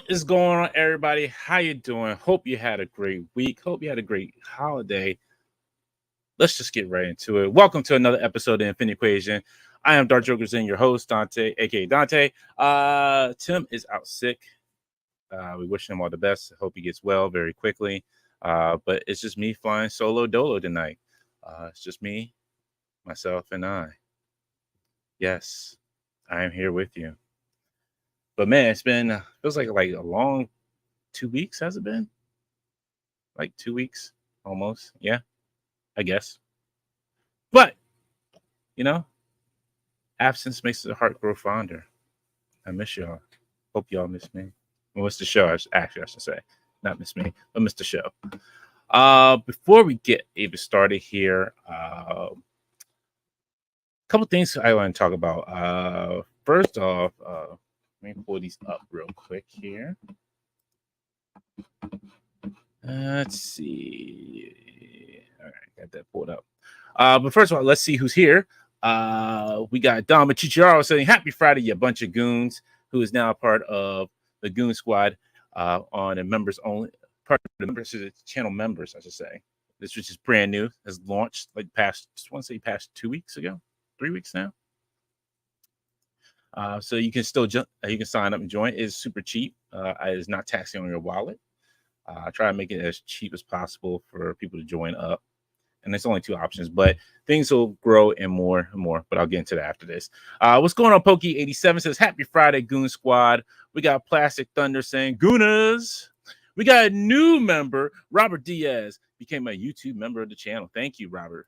is going on, everybody? How you doing? Hope you had a great week. Hope you had a great holiday. Let's just get right into it. Welcome to another episode of the Infinity Equation. I am Dark Joker's and your host, Dante, aka Dante. Tim is out sick. We wish him all the best. Hope he gets well very quickly. But it's just me flying solo dolo tonight. It's just me, myself, and I. Yes, I am here with you. But man, it's been feels like a long 2 weeks, has it been? Like 2 weeks almost. Yeah, I guess. But, you know, absence makes the heart grow fonder. I miss y'all. Hope y'all miss me. Well, miss the show, actually, I should say. Not miss me, but miss the show. Before we get even started here, a couple things I want to talk about. First off, let me pull these up real quick here. Let's see. All right, got that pulled up. But first of all, let's see who's here. We got Dom Chicharo saying, "Happy Friday, you bunch of goons," who is now a part of the Goon Squad on a members only part of the members channel members, I should say. This which is brand new, has launched like past, just want to say past 2 weeks ago, 3 weeks now. So you can still you can sign up and join. It is super cheap. It is not taxing on your wallet. Try to make it as cheap as possible for people to join up. And there's only two options, but things will grow and more and more. But I'll get into that after this. What's going on? Pokey87 says, "Happy Friday, Goon Squad." We got Plastic Thunder saying, "Goonas." We got a new member, Robert Diaz, became a YouTube member of the channel. Thank you, Robert.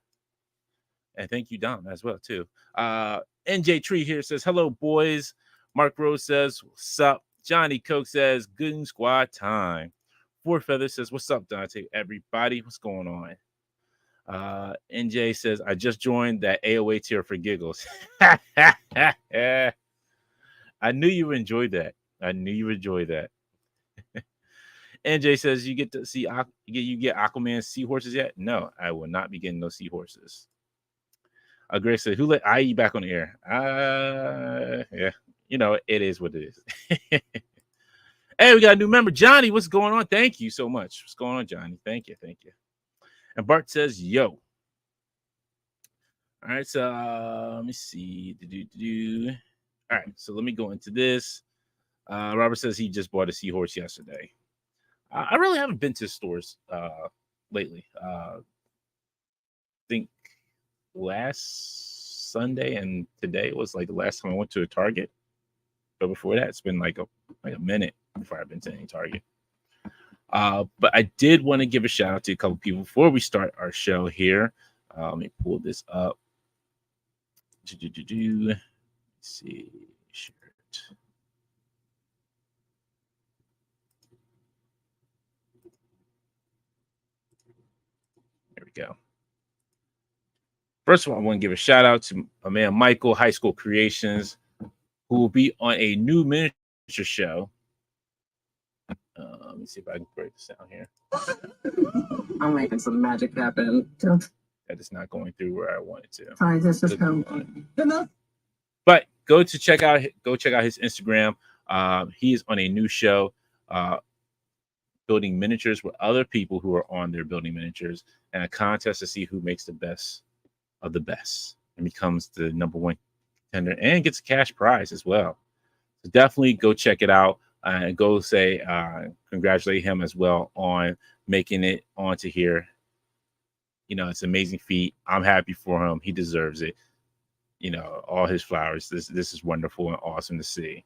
And thank you, Dom, as well, too. NJ Tree here says, "Hello, boys." Mark Rose says, "What's up?" Johnny Coke says, "Goon Squad time." Four Feather says, "What's up, Dante? Everybody, what's going on?" NJ says, "I just joined that AOA tier for giggles." I knew you enjoyed that. I knew you enjoyed that. NJ says, "You get to see you get Aquaman seahorses yet?" No, I will not be getting those seahorses. Grace said, "Who let IE back on the air?" Yeah, it is what it is. Hey, we got a new member, Johnny. What's going on? Thank you so much. What's going on, Johnny? Thank you. And Bart says, "Yo." All right, so let me see. All right, so let me go into this. Robert says he just bought a seahorse yesterday. I really haven't been to stores lately. I think last Sunday and today was like the last time I went to a Target. But before that, it's been like a minute before I've been to any Target. But I did want to give a shout out to a couple people before we start our show here. Let me pull this up. Let's see. Shirt. There we go. First of all, I want to give a shout out to my man Michael, High School Creations, who will be on a new miniature show. Let me see if I can break this down here. I'm making some magic happen. That is not going through where I want it to. Sorry, this is home. But go check out his Instagram. He is on a new show, building miniatures with other people who are on there building miniatures, and a contest to see who makes the best of the best and becomes the number one contender and gets a cash prize as well. So definitely go check it out and go say congratulate him as well on making it onto here. It's an amazing feat. I'm happy for him. He deserves it. All his flowers. This is wonderful and awesome to see.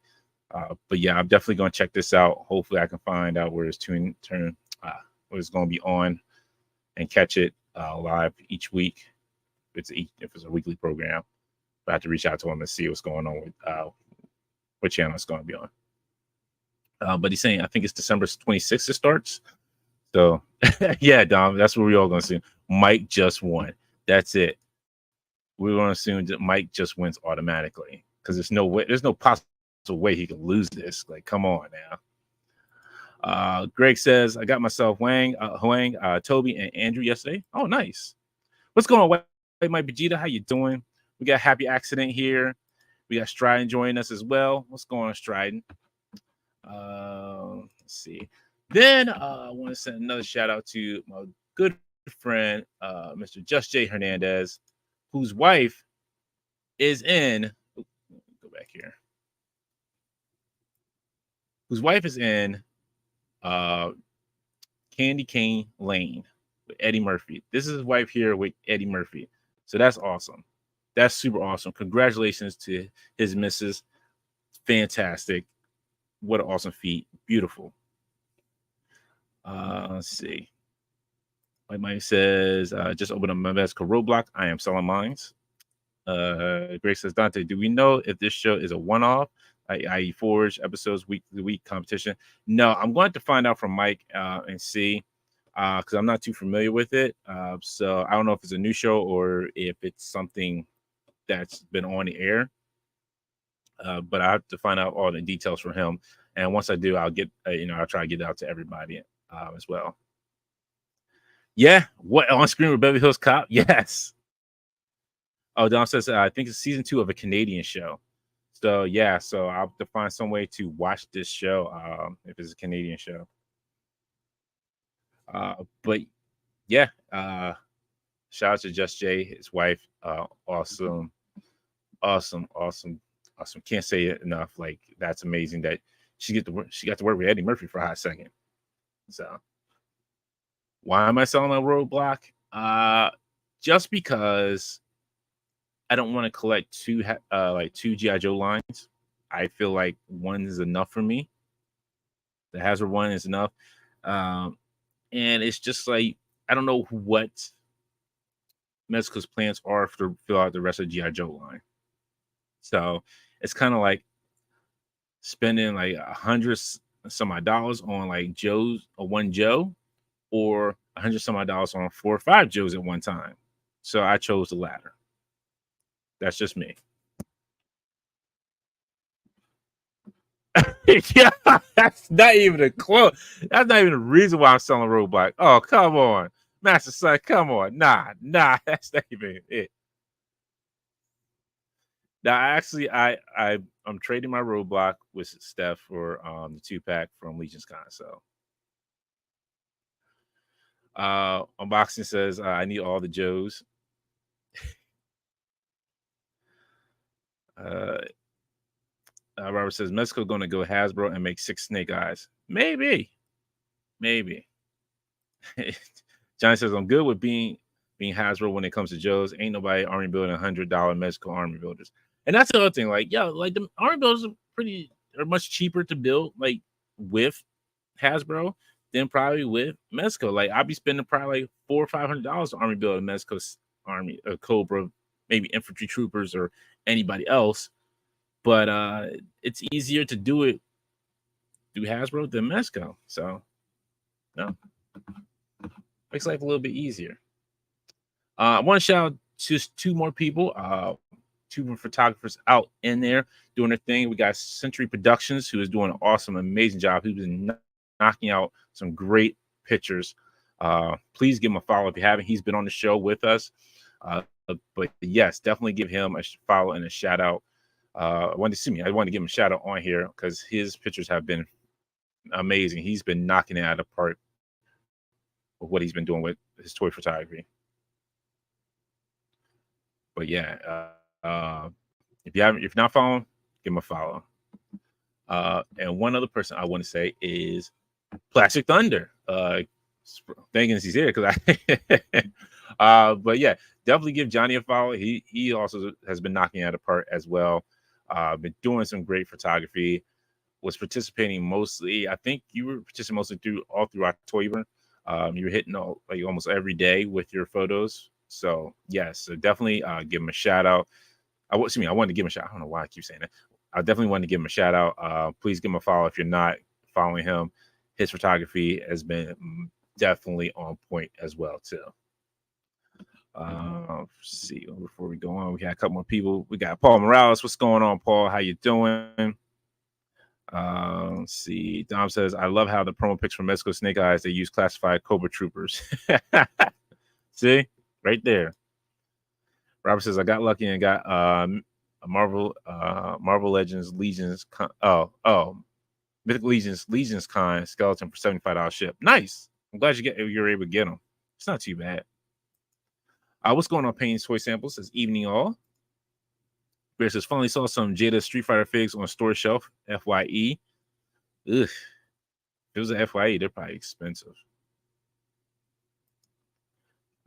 But yeah, I'm definitely going to check this out. Hopefully I can find out where it's going to be on and catch it live each week. If it's a weekly program, I have to reach out to him and see what's going on with what channel it's going to be on. But he's saying, I think it's December 26th it starts. So yeah, Dom, that's what we're all going to see. Mike just won. That's it. We're going to assume that Mike just wins automatically because there's no possible way he can lose this. Like, come on now. Greg says, "I got myself Huang, Toby, and Andrew yesterday." Oh, nice. What's going on, White Mike Vegeta? How you doing? We got Happy Accident here. We got Stryden joining us as well. What's going on, Stryden? Let's see. Then I want to send another shout out to my good friend, Mr. Just J Hernandez, whose wife is in. Go back here. Whose wife is in Candy Cane Lane with Eddie Murphy. This is his wife here with Eddie Murphy. So that's awesome. That's super awesome. Congratulations to his missus. Fantastic. What an awesome feat. Beautiful. Let's see. Mike says, just open up my Mezco roadblock. I am selling mines. Grace says, Dante, do we know if this show is a one-off, i.e. Forge episodes week to week competition? No, I'm going to find out from Mike and see, because I'm not too familiar with it. So I don't know if it's a new show or if it's something that's been on the air. But I have to find out all the details from him. And once I do, I'll get, I'll try to get it out to everybody as well. Yeah, what on screen with Beverly Hills Cop? Yes. Oh, Don says I think it's season 2 of a Canadian show. So yeah, so I'll have to find some way to watch this show if it's a Canadian show. But yeah, shout out to Just Jay, his wife. Awesome. Can't say it enough. Like that's amazing that she got to work with Eddie Murphy for a hot second. So why am I selling a roadblock? Just because I don't want to collect two G.I. Joe lines. I feel like one is enough for me. The Hasbro one is enough. And it's just like, I don't know what Mezco's plans are to fill out the rest of the G.I. Joe line. So it's kind of like spending like $100 some odd on like Joe's or one Joe, or $100 some odd on 4 or 5 Joes at one time. So I chose the latter. That's just me. Yeah, that's not even a close. That's not even a reason why I'm selling roadblock. Oh, come on, Master Son, come on. Nah, that's not even it. Now, actually, I'm trading my roadblock with Steph for the 2-pack from Legion's Con. So, Unboxing says I need all the Joes. Robert says Mezco going to go Hasbro and make 6 Snake Eyes. Maybe. Johnny says I'm good with being Hasbro when it comes to Joe's. Ain't nobody army building $100 Mezco army builders. And that's the other thing. Like, yeah, like the army builders are much cheaper to build, like with Hasbro than probably with Mezco. Like I'd be spending probably like $400 or $500 to army build a Mezco's army, a Cobra, maybe infantry troopers or anybody else. But it's easier to do it through Hasbro than Mezco. So, no. Makes life a little bit easier. I want to shout out just 2 more people. 2 more photographers out in there doing their thing. We got Century Productions, who is doing an awesome, amazing job. He was knocking out some great pictures. Please give him a follow if you haven't. He's been on the show with us. But yes, definitely give him a follow and a shout out. I wanted to give him a shout out on here because his pictures have been amazing. He's been knocking it out of the park with what he's been doing with his toy photography. But yeah, if you're not following, give him a follow. And one other person I want to say is Plastic Thunder. Thank goodness he's here because but yeah, definitely give Johnny a follow. He also has been knocking it out of the park as well. Been doing some great photography. Was participating mostly. I think you were participating mostly through October. You were hitting like almost every day with your photos. So yes, so definitely give him a shout out. I wanted to give him a shout. I don't know why I keep saying that. I definitely wanted to give him a shout out. Please give him a follow if you're not following him. His photography has been definitely on point as well too. Let's see, before we go on, we got a couple more people. We got Paul Morales. What's going on, Paul? How you doing? Let's see. Dom says, I love how the promo pics from Mezco Snake Eyes, they use classified Cobra troopers. See? Right there. Robert says, I got lucky and got a Marvel Legends Legions. Mythic Legions Con skeleton for $75 ship. Nice. I'm glad you're able to get them. It's not too bad. What's going on, Payne's Toy Samples? It's evening all. Bear says, finally saw some Jada Street Fighter figs on store shelf. FYE. Ugh. If it was a FYE, they're probably expensive.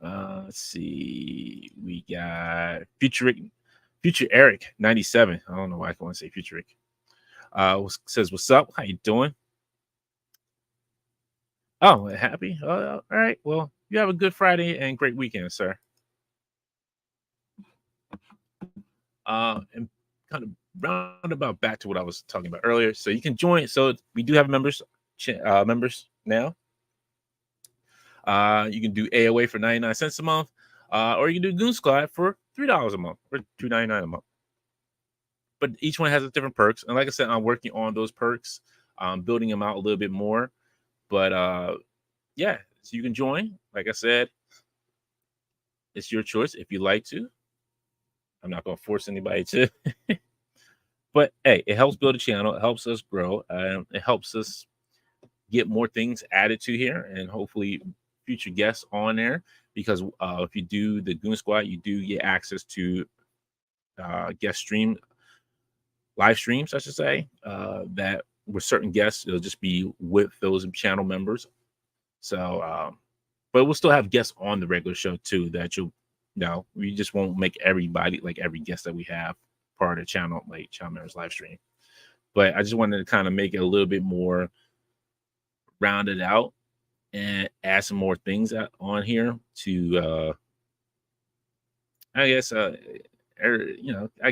Let's see. We got Future Eric 97. I don't know why I want to say Future Eric. Says, what's up? How you doing? Oh, happy? All right. Well, you have a good Friday and great weekend, sir. And kind of roundabout back to what I was talking about earlier. So you can join. So we do have members now. You can do AOA for 99 cents a month, or you can do Goon Squad for $3 a month or $2.99 a month. But each one has a different perks. And like I said, I'm working on those perks, building them out a little bit more. But yeah, so you can join. Like I said, it's your choice if you like to. I'm not going to force anybody to. But hey, it helps build a channel. It helps us grow. It helps us get more things added to here, and hopefully future guests on there. Because if you do the Goon Squad, you do get access to live streams, I should say, that with certain guests, it'll just be with those channel members. So, but we'll still have guests on the regular show too. That we just won't make everybody, like every guest that we have, part of the channel, like channel members live stream. But I just wanted to kind of make it a little bit more rounded out and add some more things on here to, I guess, I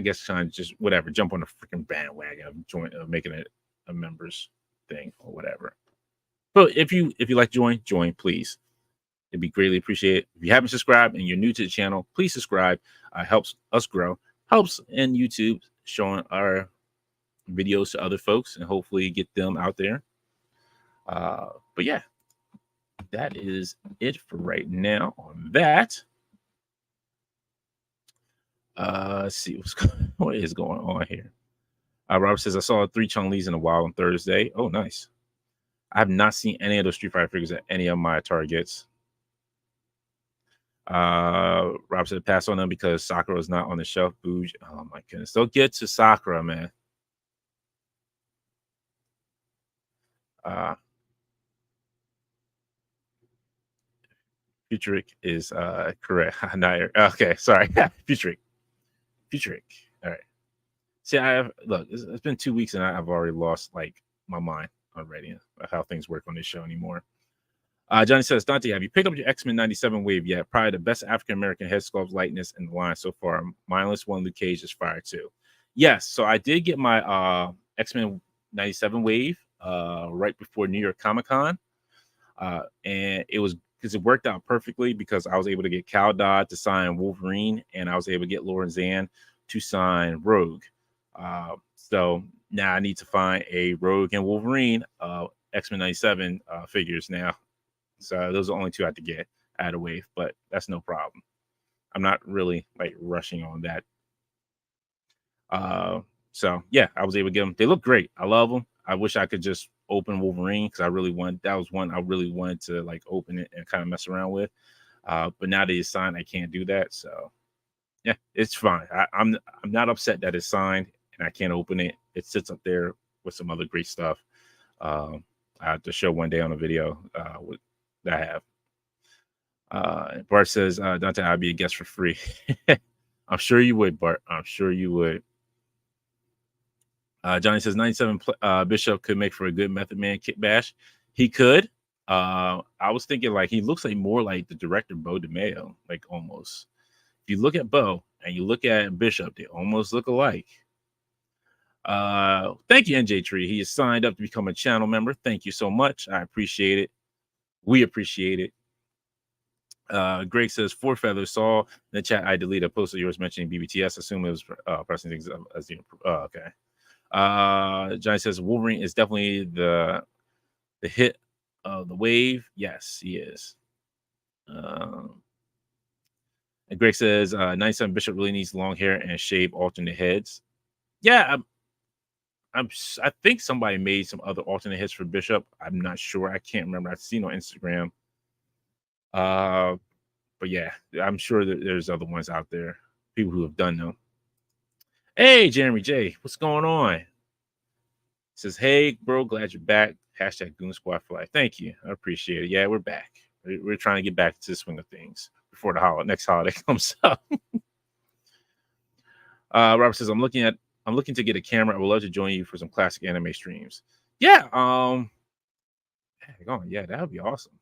guess trying to just whatever, jump on the freaking bandwagon of making it a members thing or whatever. But if you like to join, please. It'd be greatly appreciated. If you haven't subscribed and you're new to the channel, please subscribe. Helps us grow. Helps in YouTube showing our videos to other folks and hopefully get them out there. But yeah, that is it for right now on that. Let's see what is going on here. Robert says, I saw 3 Chun-Lis in a while on Thursday. Oh, nice. I have not seen any of those Street Fighter figures at any of my targets. Rob said, pass on them because Sakura is not on the shelf. Booge. Oh my goodness. Don't get to Sakura, man. Futurik is correct. Okay, sorry. Futurik. All right. See, it's been 2 weeks and I've already lost like my mind already of how things work on this show anymore. Johnny says, Dante, have you picked up your X-Men 97 wave yet? Probably the best African-American head sculpt lightness in the line so far. Mindless one, Luke Cage is fire too. Yes, so I did get my X-Men 97 wave right before New York Comic-Con. And it was because it worked out perfectly because I was able to get Cal Dodd to sign Wolverine and I was able to get Lauren Zan to sign Rogue. So now I need to find a Rogue and Wolverine X-Men 97 figures now. So those are the only 2 I had to get out of wave, but that's no problem. I'm not really like rushing on that. So yeah, I was able to get them. They look great. I love them. I wish I could just open Wolverine because that was one I really wanted to like open it and kind of mess around with. But now that it's signed, I can't do that. So yeah, it's fine. I'm not upset that it's signed and I can't open it. It sits up there with some other great stuff. I have to show one day on a video that I have. Bart says, Dante, I'd be a guest for free. I'm sure you would, Bart. I'm sure you would. Johnny says 97 Bishop could make for a good Method Man kit bash. He could. I was thinking like he looks like more like the director Bo DeMayo, like almost. If you look at Bo and you look at Bishop, they almost look alike. Thank you, NJ Tree. He has signed up to become a channel member. Thank you so much. I appreciate it. We appreciate it. Greg says 4 feathers. Saw in the chat I deleted a post of yours mentioning BBTS. Assume it was pressing things as the okay. Johnny says Wolverine is definitely the hit of the wave. Yes, he is. And Greg says 97 Bishop really needs long hair and shave alternate heads. Yeah, I think somebody made some other alternate hits for Bishop. I'm not sure. I can't remember. I've seen on Instagram. But yeah, I'm sure that there's other ones out there, people who have done them. Hey, Jeremy J, what's going on? Says, hey, bro, glad you're back. Hashtag Goon Squad for life. Thank you. I appreciate it. Yeah, we're back. We're trying to get back to the swing of things before the next holiday comes up. Robert says, I'm looking to get a camera. I would love to join you for some classic anime streams. Yeah, yeah, that would be awesome.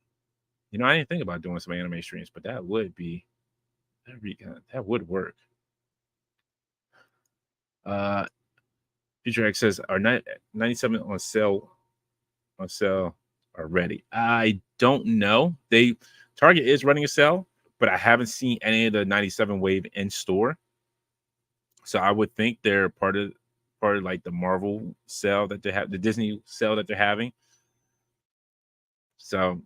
You know, I didn't think about doing some anime streams, but that would work. Future X says, are 97 on sale already? I don't know. Target is running a sale, but I haven't seen any of the 97 wave in store. So I would think they're part of like the Marvel sale that they have, the Disney sale that they're having. So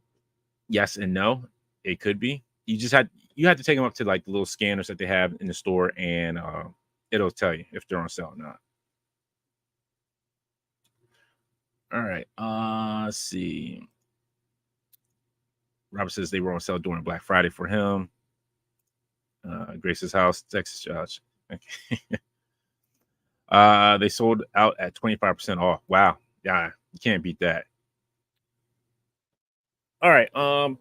yes and no, it could be. You have to take them up to like the little scanners that they have in the store, and it'll tell you if they're on sale or not. All right. Let's see. Robert says they were on sale during Black Friday for him. Grace's house, Texas Judge. Okay. They sold out at 25% off. Wow. Yeah, you can't beat that. All right.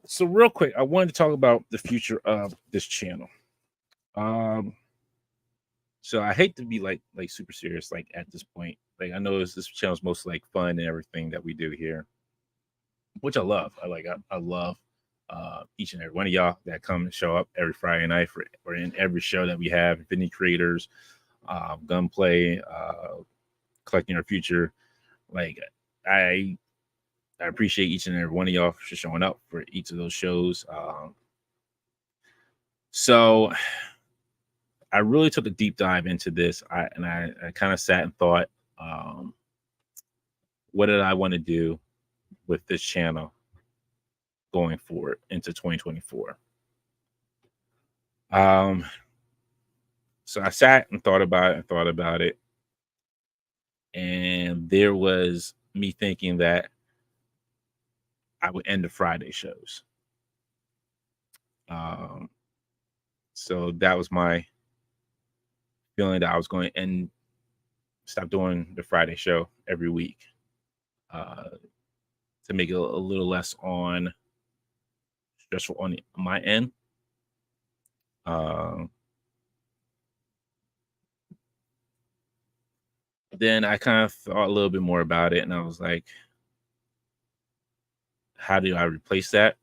So real quick, I wanted to talk about the future of this channel. So I hate to be like super serious, like at this point. Like, I know this channel is mostly like fun and everything that we do here, which I love. I love each and every one of y'all that come and show up every Friday night or in every show that we have. Infinity Creators, Gunplay, Collecting Our Future. Like, I appreciate each and every one of y'all for showing up for each of those shows. So I really took a deep dive into this. I kind of sat and thought, what did I want to do with this channel going forward into 2024? So I sat and thought about it. And there was me thinking that I would end the Friday shows. So that was my feeling, that I was going to stop doing the Friday show every week, to make it a little less stressful on my end. Then I kind of thought a little bit more about it, and I was like, how do I replace that?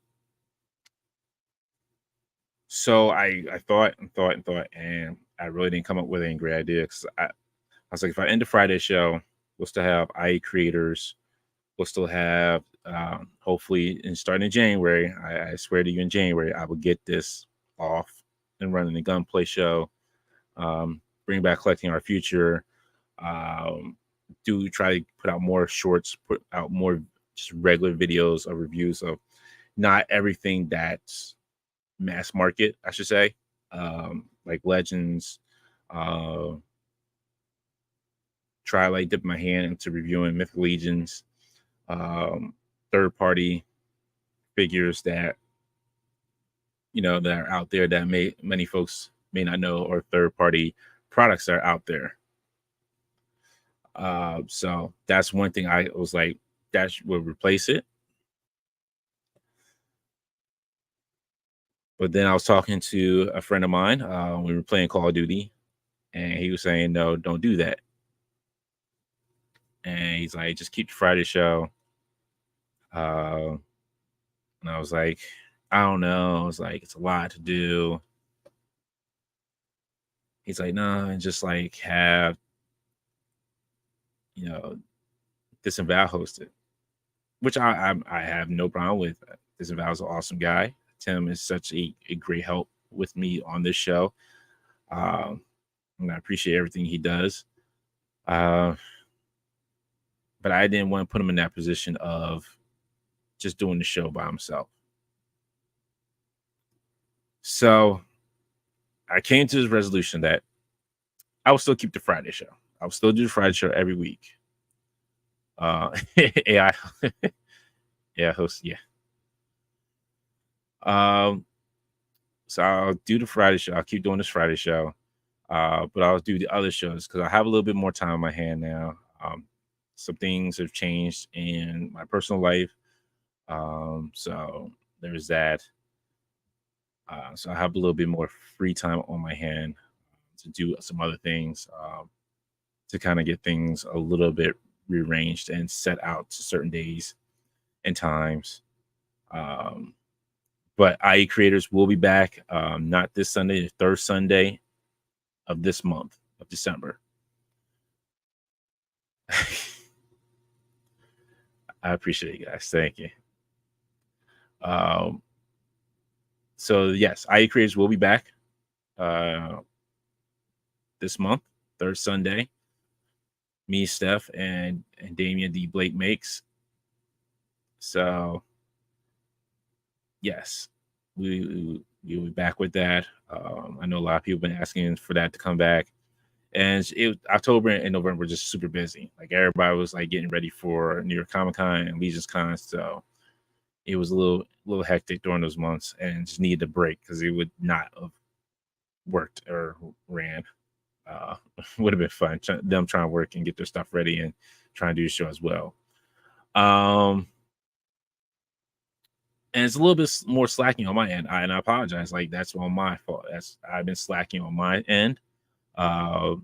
So I thought, and I really didn't come up with any great idea, because I was like, if I end the Friday show, we'll still have IE creators. We'll still have, hopefully, starting in January, I swear to you, in January, I will get this off and running the Gunplay show. Bring back Collecting Our Future. Do try to put out more shorts, put out more just regular videos or reviews of not everything that's mass market, I should say, like Legends. Try like dip my hand into reviewing Myth Legions, third party figures that that are out there that many folks may not know, or third party products that are out there. So that's one thing I was like, that will replace it. But then I was talking to a friend of mine. We were playing Call of Duty, and he was saying, no, don't do that. And he's like, just keep the Friday show. And I was like, I don't know. I was like, it's a lot to do. He's like, no, and just like have, Disavow hosted, which I have no problem with. Disavow is an awesome guy. Tim is such a great help with me on this show. And I appreciate everything he does. But I didn't want to put him in that position of just doing the show by himself. So I came to this resolution that I will still keep the Friday show. I will still do the Friday show every week. AI, yeah, host, yeah. Um, so I'll do the Friday show. I'll keep doing this Friday show. But I'll do the other shows because I have a little bit more time on my hand now. Some things have changed in my personal life. So there's that. So I have a little bit more free time on my hand to do some other things, to kind of get things a little bit rearranged and set out to certain days and times. Um, but IE creators will be back, not this Sunday, the third Sunday of this month of December. I appreciate you guys. Thank you. Um, so yes, IE creators will be back uh, this month, third Sunday. Me, Steph, and Damian D. Blake makes. So yes, we'll be back with that. I know a lot of people have been asking for that to come back, and October and November were just super busy. Like everybody was like getting ready for New York Comic Con and Legion's Con, so it was a little hectic during those months, and just needed a break because it would not have worked or ran. Would have been fun them trying to work and get their stuff ready and trying to do the show as well. And it's a little bit more slacking on my end. And I apologize. Like that's on my fault. I've been slacking on my end, uh,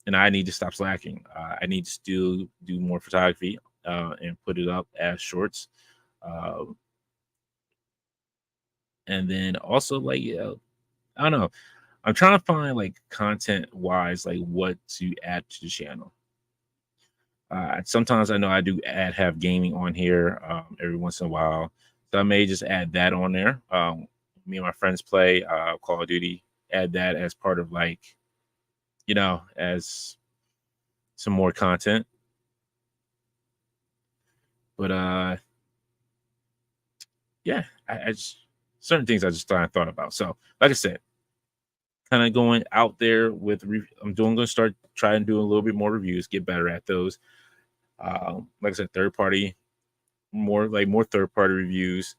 and I need to stop slacking. I need to still do more photography and put it up as shorts, uh, and then also like I don't know. I'm trying to find like content wise, like what to add to the channel. Sometimes I know I do have gaming on here every once in a while. So I may just add that on there. Me and my friends play Call of Duty. Add that as part of like, as some more content. But yeah, I just certain things I just thought about. So like I said, kind of going out there with I'm going to start trying to do a little bit more reviews, get better at those. Like I said, third party, more third party reviews,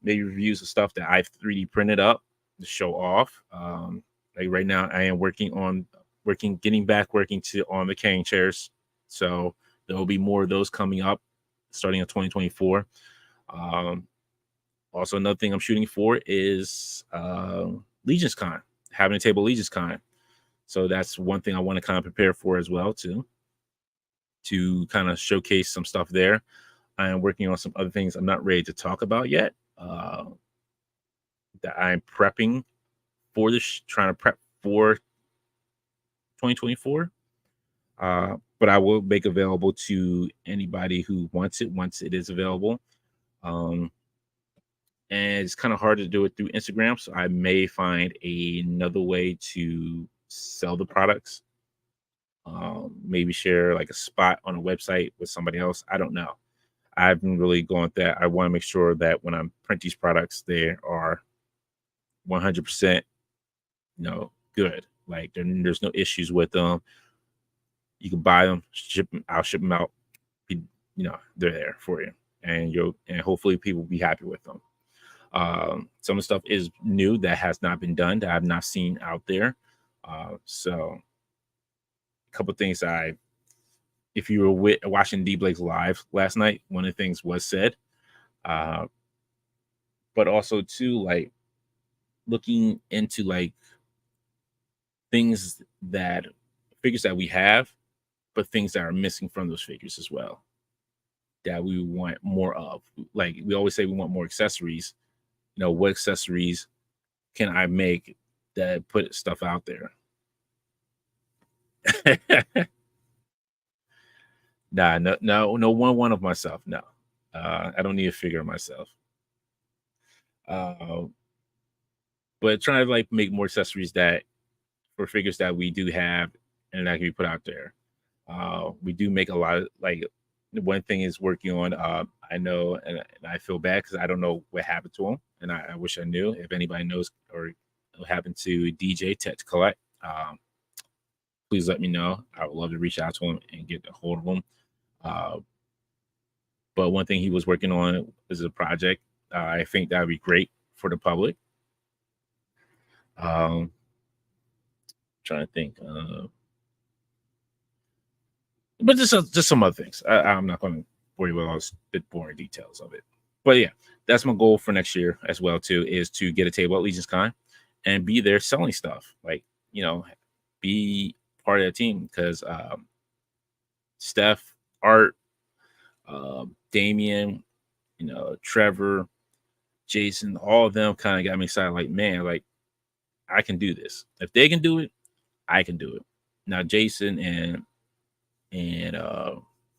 maybe reviews of stuff that I've 3D printed up to show off. Like right now, I am getting back working on the cane chairs. So there will be more of those coming up starting in 2024. Also, another thing I'm shooting for is Legion's Con, having a table Legion's Con. So that's one thing I want to kind of prepare for as well too, to kind of showcase some stuff there. I am working on some other things I'm not ready to talk about yet. That I'm prepping for this, trying to prep for 2024. But I will make available to anybody who wants it once it is available. And it's kind of hard to do it through Instagram, so I may find another way to sell the products. Maybe share like a spot on a website with somebody else. I don't know. I haven't really gone with that. I want to make sure that when I print these products, they are 100%, good. Like there's no issues with them. You can buy them, ship them. I'll ship them out. They're there for you, and hopefully people will be happy with them. Some of the stuff is new that has not been done that I've not seen out there. So a couple things if you were watching D Blake's live last night, one of the things was said, but also too, like looking into like figures that we have, but things that are missing from those figures as well, that we want more of. Like we always say, we want more accessories. What accessories can I make that put stuff out there? Nah, no one of myself. No, I don't need a figure of myself. But trying to like make more accessories for figures that we do have and that can be put out there. We do make a lot of like. One thing is working on. I know, and I feel bad because I don't know what happened to him, and I wish I knew. If anybody knows or what happened to DJ Tet Collect, please let me know. I would love to reach out to him and get a hold of him. But one thing he was working on is a project. I think that would be great for the public. Trying to think, but just some other things. I'm not going to worry about all the boring details of it. But yeah, that's my goal for next year as well too, is to get a table at Legion's Con and be there selling stuff. Like, be part of the team, because Steph, Art, Damien, Trevor, Jason, all of them kind of got me excited. Like, man, like I can do this. If they can do it, I can do it. Now, Jason and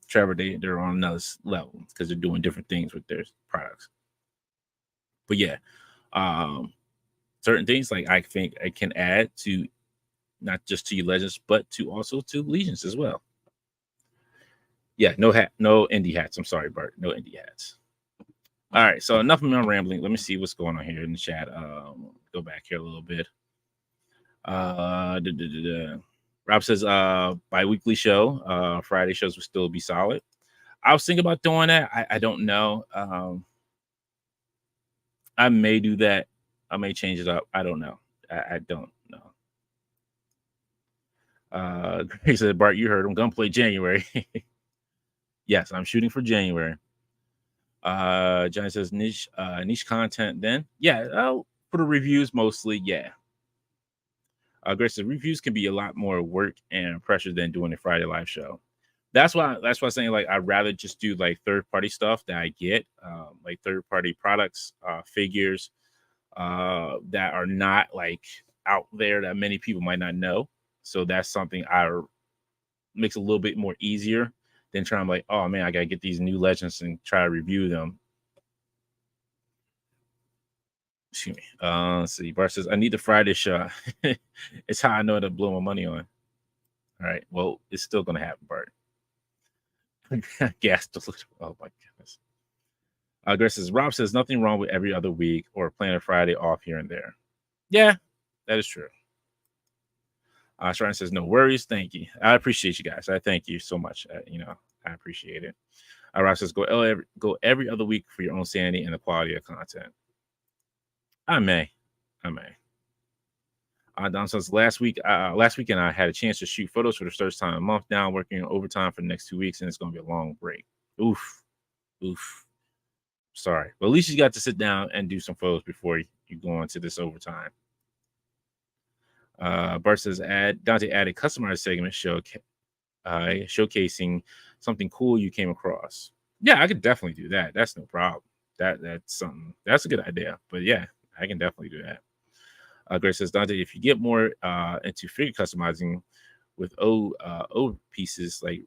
Trevor, they're on another level because they're doing different things with their products. But yeah, certain things like I think I can add to not just to Legends, but to also to Legions as well. Yeah, no indie hats. I'm sorry, Bart. No indie hats. All right, so enough of me rambling. Let me see what's going on here in the chat. Go back here a little bit. Rob says bi-weekly show. Friday shows will still be solid. I was thinking about doing that. I don't know. I may do that. I may change it up. I don't know. I don't know. He said, Bart, you heard him. Gunplay January. Yes, I'm shooting for January. Johnny says niche content then. Yeah, for the reviews mostly, yeah. Grace says reviews can be a lot more work and pressure than doing a Friday live show. That's why I'm saying, like, I'd rather just do like third-party stuff that I get, like third-party products, figures that are not like out there that many people might not know. So that's something makes it a little bit more easier than trying to like, oh man, I gotta get these new Legends and try to review them. Excuse me. Let's see. Bart says, I need the Friday show. It's how I know to blow my money on. All right. Well, it's still gonna happen, Bart. Gas to look. Oh my goodness. Grace says, Rob says nothing wrong with every other week or plan a Friday off here and there. Yeah, that is true. Sharon says, no worries. Thank you. I appreciate you guys. I thank you so much. I appreciate it. Rob says, go every other week for your own sanity and the quality of content. I may. Don says, last weekend I had a chance to shoot photos for the first time in a month now. I'm working overtime for the next 2 weeks, and it's going to be a long break. Oof. Sorry. But at least you got to sit down and do some photos before you go into this overtime. Bart says, Dante added customized segment showcasing something cool you came across. Yeah, I could definitely do that. That's no problem. That's a good idea. But yeah, I can definitely do that. Grace says, Dante, if you get more into figure customizing with O pieces, like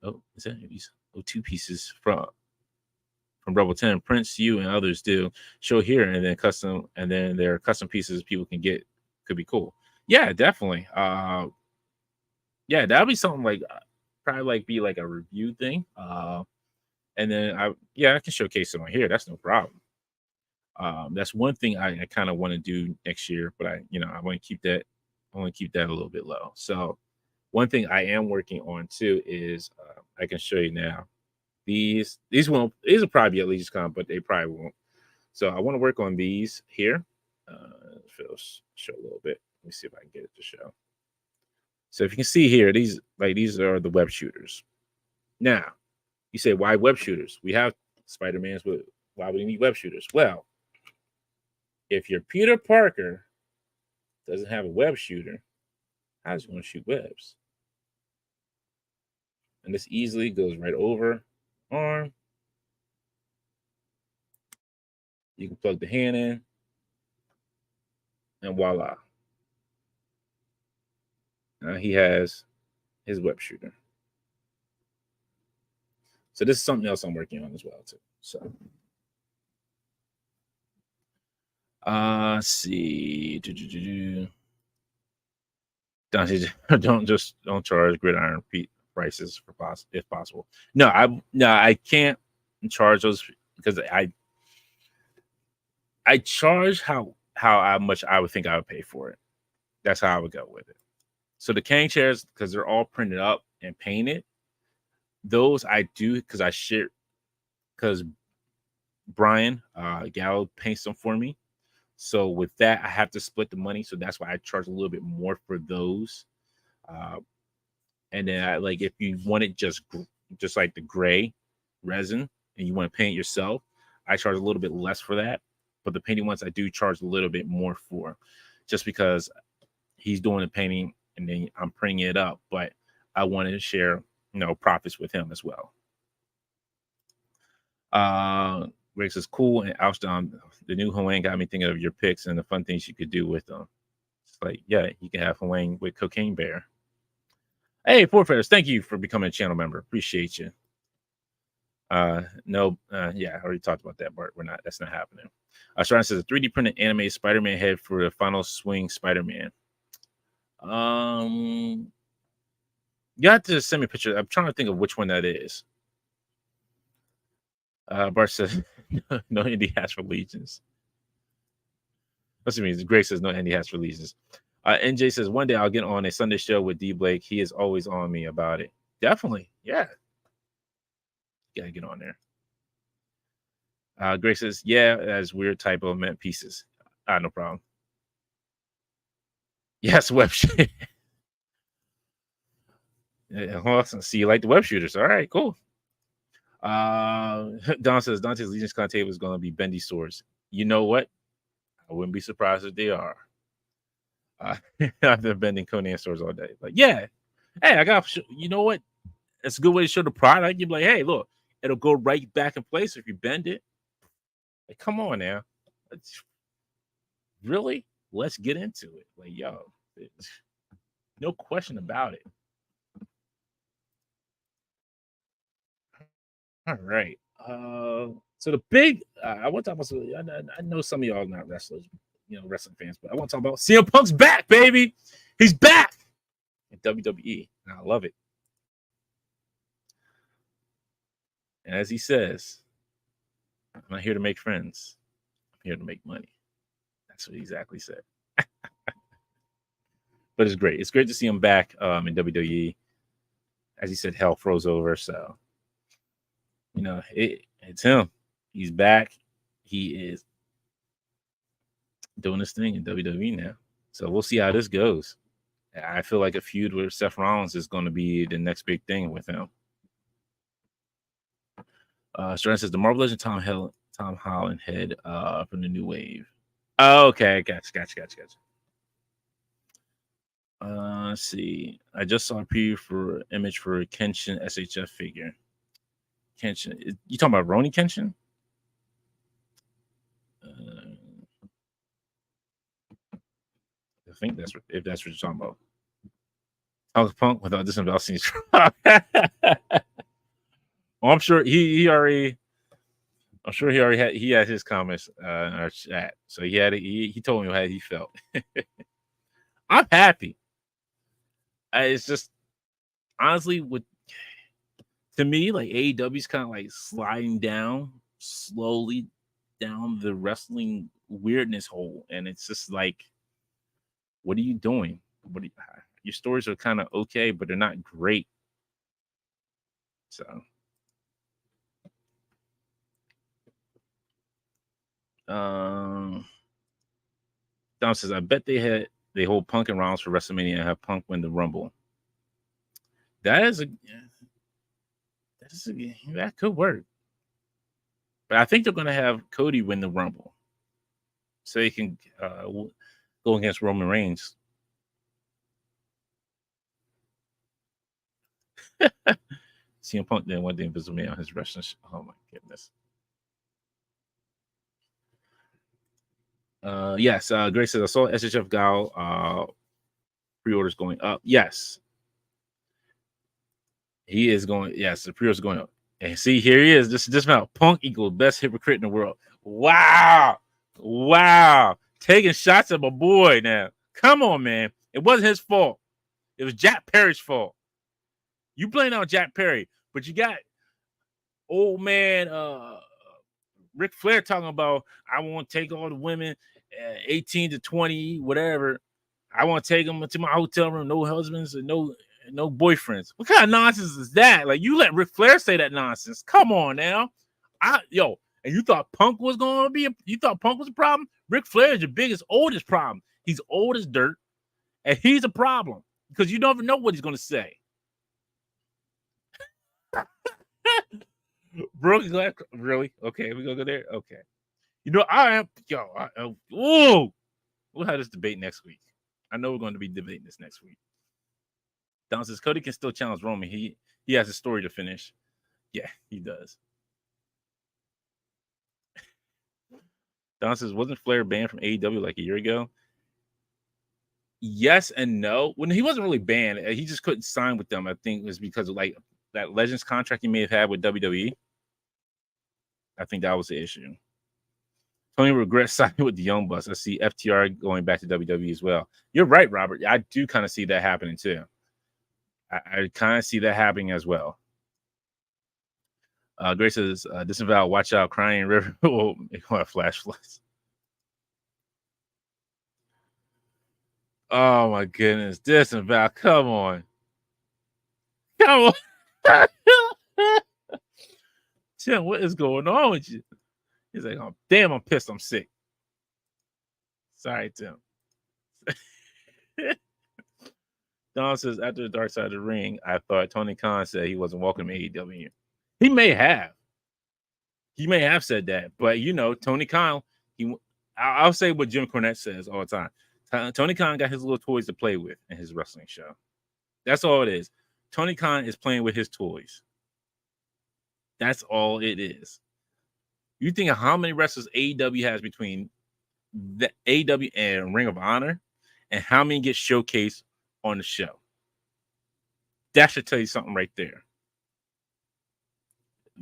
is that these O2 pieces from Rebel 10, Prince, you and others do, show here, and then there are custom pieces people can get. Could be cool. Yeah, definitely. Yeah, that'll be something like probably like be like a review thing. And then I can showcase it on here. That's no problem. That's one thing I kind of want to do next year, but I want to keep that. I want to keep that a little bit low. So one thing I am working on too is I can show you now. These will probably be at Legion's Con, but they probably won't. So I want to work on these here. Show a little bit. Let me see if I can get it to show. So if you can see here, these are the web shooters. Now, you say, why web shooters? We have Spider-Man's, but why would you need web shooters? Well, if your Peter Parker doesn't have a web shooter, how's he going to shoot webs? And this easily goes right over arm. You can plug the hand in, and voila. Now he has his web shooter. So this is something else I'm working on as well too. So let's see. Don't charge Gridiron prices if possible. No, I can't charge those because I charge how much I would think I would pay for it. That's how I would go with it. So the cane chairs, because they're all printed up and painted, those I do because I share because Brian Gallo paints them for me. So with that, I have to split the money. So that's why I charge a little bit more for those. And then I like if you want it just like the gray resin and you want to paint it yourself, I charge a little bit less for that. But the painting ones I do charge a little bit more for, just because he's doing the painting and then I'm printing it up. But I wanted to share, profits with him as well. Greg says, cool. And Alstom, the new Hwang got me thinking of your picks and the fun things you could do with them. It's like, yeah, you can have Hwang with Cocaine Bear. Hey, Forfetters, thank you for becoming a channel member. Appreciate you. No, yeah, I already talked about that, Bart. That's not happening. Sharon says, a 3D printed animated Spider-Man head for the final swing Spider-Man. You have to send me a picture. I'm trying to think of which one that is. Bart says, no indie has for legions. What's it mean? Greg says, no indie has for legions. NJ says, one day I'll get on a Sunday show with D Blake. He is always on me about it. Definitely. Yeah. Gotta get on there. Greg says, yeah, that's weird typo meant pieces. No problem. Yes, web shooter. Well, see, you like the web shooters. All right, cool. Don says Dante's Legion's con table is going to be bendy swords. You know what? I wouldn't be surprised if they are. I've been bending Conan swords all day. Like, yeah, hey, I got. You know what? It's a good way to show the product. You'd be like, hey, look, it'll go right back in place if you bend it. Like, come on now. Really? Let's get into it. Like, yo, no question about it. All right. So the big, I want to talk about. I know some of y'all are not wrestlers, wrestling fans, but I want to talk about CM Punk's back, baby. He's back in WWE, and I love it. And as he says, I'm not here to make friends. I'm here to make money. That's what he exactly said. But it's great. It's great to see him back in WWE. As he said, hell froze over. So, it's him. He's back. He is doing this thing in WWE now. So we'll see how this goes. I feel like a feud with Seth Rollins is going to be the next big thing with him. Stern says the Marvel Legend Tom Holland head from the New Wave. Oh, okay, gotcha. Let's see. I just saw a preview for image for Kenshin SHF figure. Kenshin, you talking about Roni Kenshin? I think that's what you're talking about. Alex Punk without this about scenes. Well, I'm sure he already had his comments in our chat. So he told me how he felt. I'm happy. It's just honestly to me, like AEW's kind of like sliding down slowly down the wrestling weirdness hole, and it's just like, what are you doing? Your stories are kind of okay, but they're not great. So Dom says, I bet they hold Punk and Rollins for WrestleMania and have Punk win the Rumble. That could work. But I think they're going to have Cody win the Rumble so he can go against Roman Reigns. CM Punk didn't want the Invisible Man on his wrestling show. Oh my goodness. Yes, Grace says I saw SHF Gal pre-orders going up. Yes. He is going, yes, the pre-orders going up. And see, here he is. This amount. Punk equals best hypocrite in the world. Wow. Taking shots at my boy now. Come on, man. It wasn't his fault. It was Jack Perry's fault. You blame on Jack Perry, but you got old man Ric Flair talking about, I want to take all the women 18 to 20, whatever. I want to take them to my hotel room, no husbands and no no boyfriends. What kind of nonsense is that? Like, you let Ric Flair say that nonsense. Come on now. And you thought Punk was going to be you thought Punk was a problem? Ric Flair is your biggest, oldest problem. He's old as dirt, and he's a problem because you don't know what he's going to say. Broken Glass, really? Okay, we gonna go there. Okay, we'll have this debate next week. I know we're going to be debating this next week. Don says Cody can still challenge Roman. He has a story to finish. Yeah, he does. Don says, wasn't Flair banned from AEW like a year ago? Yes and no. When he wasn't really banned, he just couldn't sign with them. I think it was because of like that Legends contract he may have had with WWE. I think that was the issue. Tony regrets signing with the Young Bucks. I see FTR going back to WWE as well. You're right, Robert. I do kind of see that happening too. I kind of see that happening as well. Grace says, disavow, watch out, Crying River will make a flash floods. Oh my goodness, disavow, come on. Come on. Tim, what is going on with you? He's like, oh, damn, I'm pissed, I'm sick. Sorry, Tim. Don says, after the Dark Side of the Ring, I thought Tony Khan said he wasn't welcome to AEW. He may have. He may have said that. But, Tony Khan, I'll say what Jim Cornette says all the time. Tony Khan got his little toys to play with in his wrestling show. That's all it is. Tony Khan is playing with his toys. That's all it is. You think of how many wrestlers AEW has between the AEW and Ring of Honor and how many get showcased on the show. That should tell you something right there.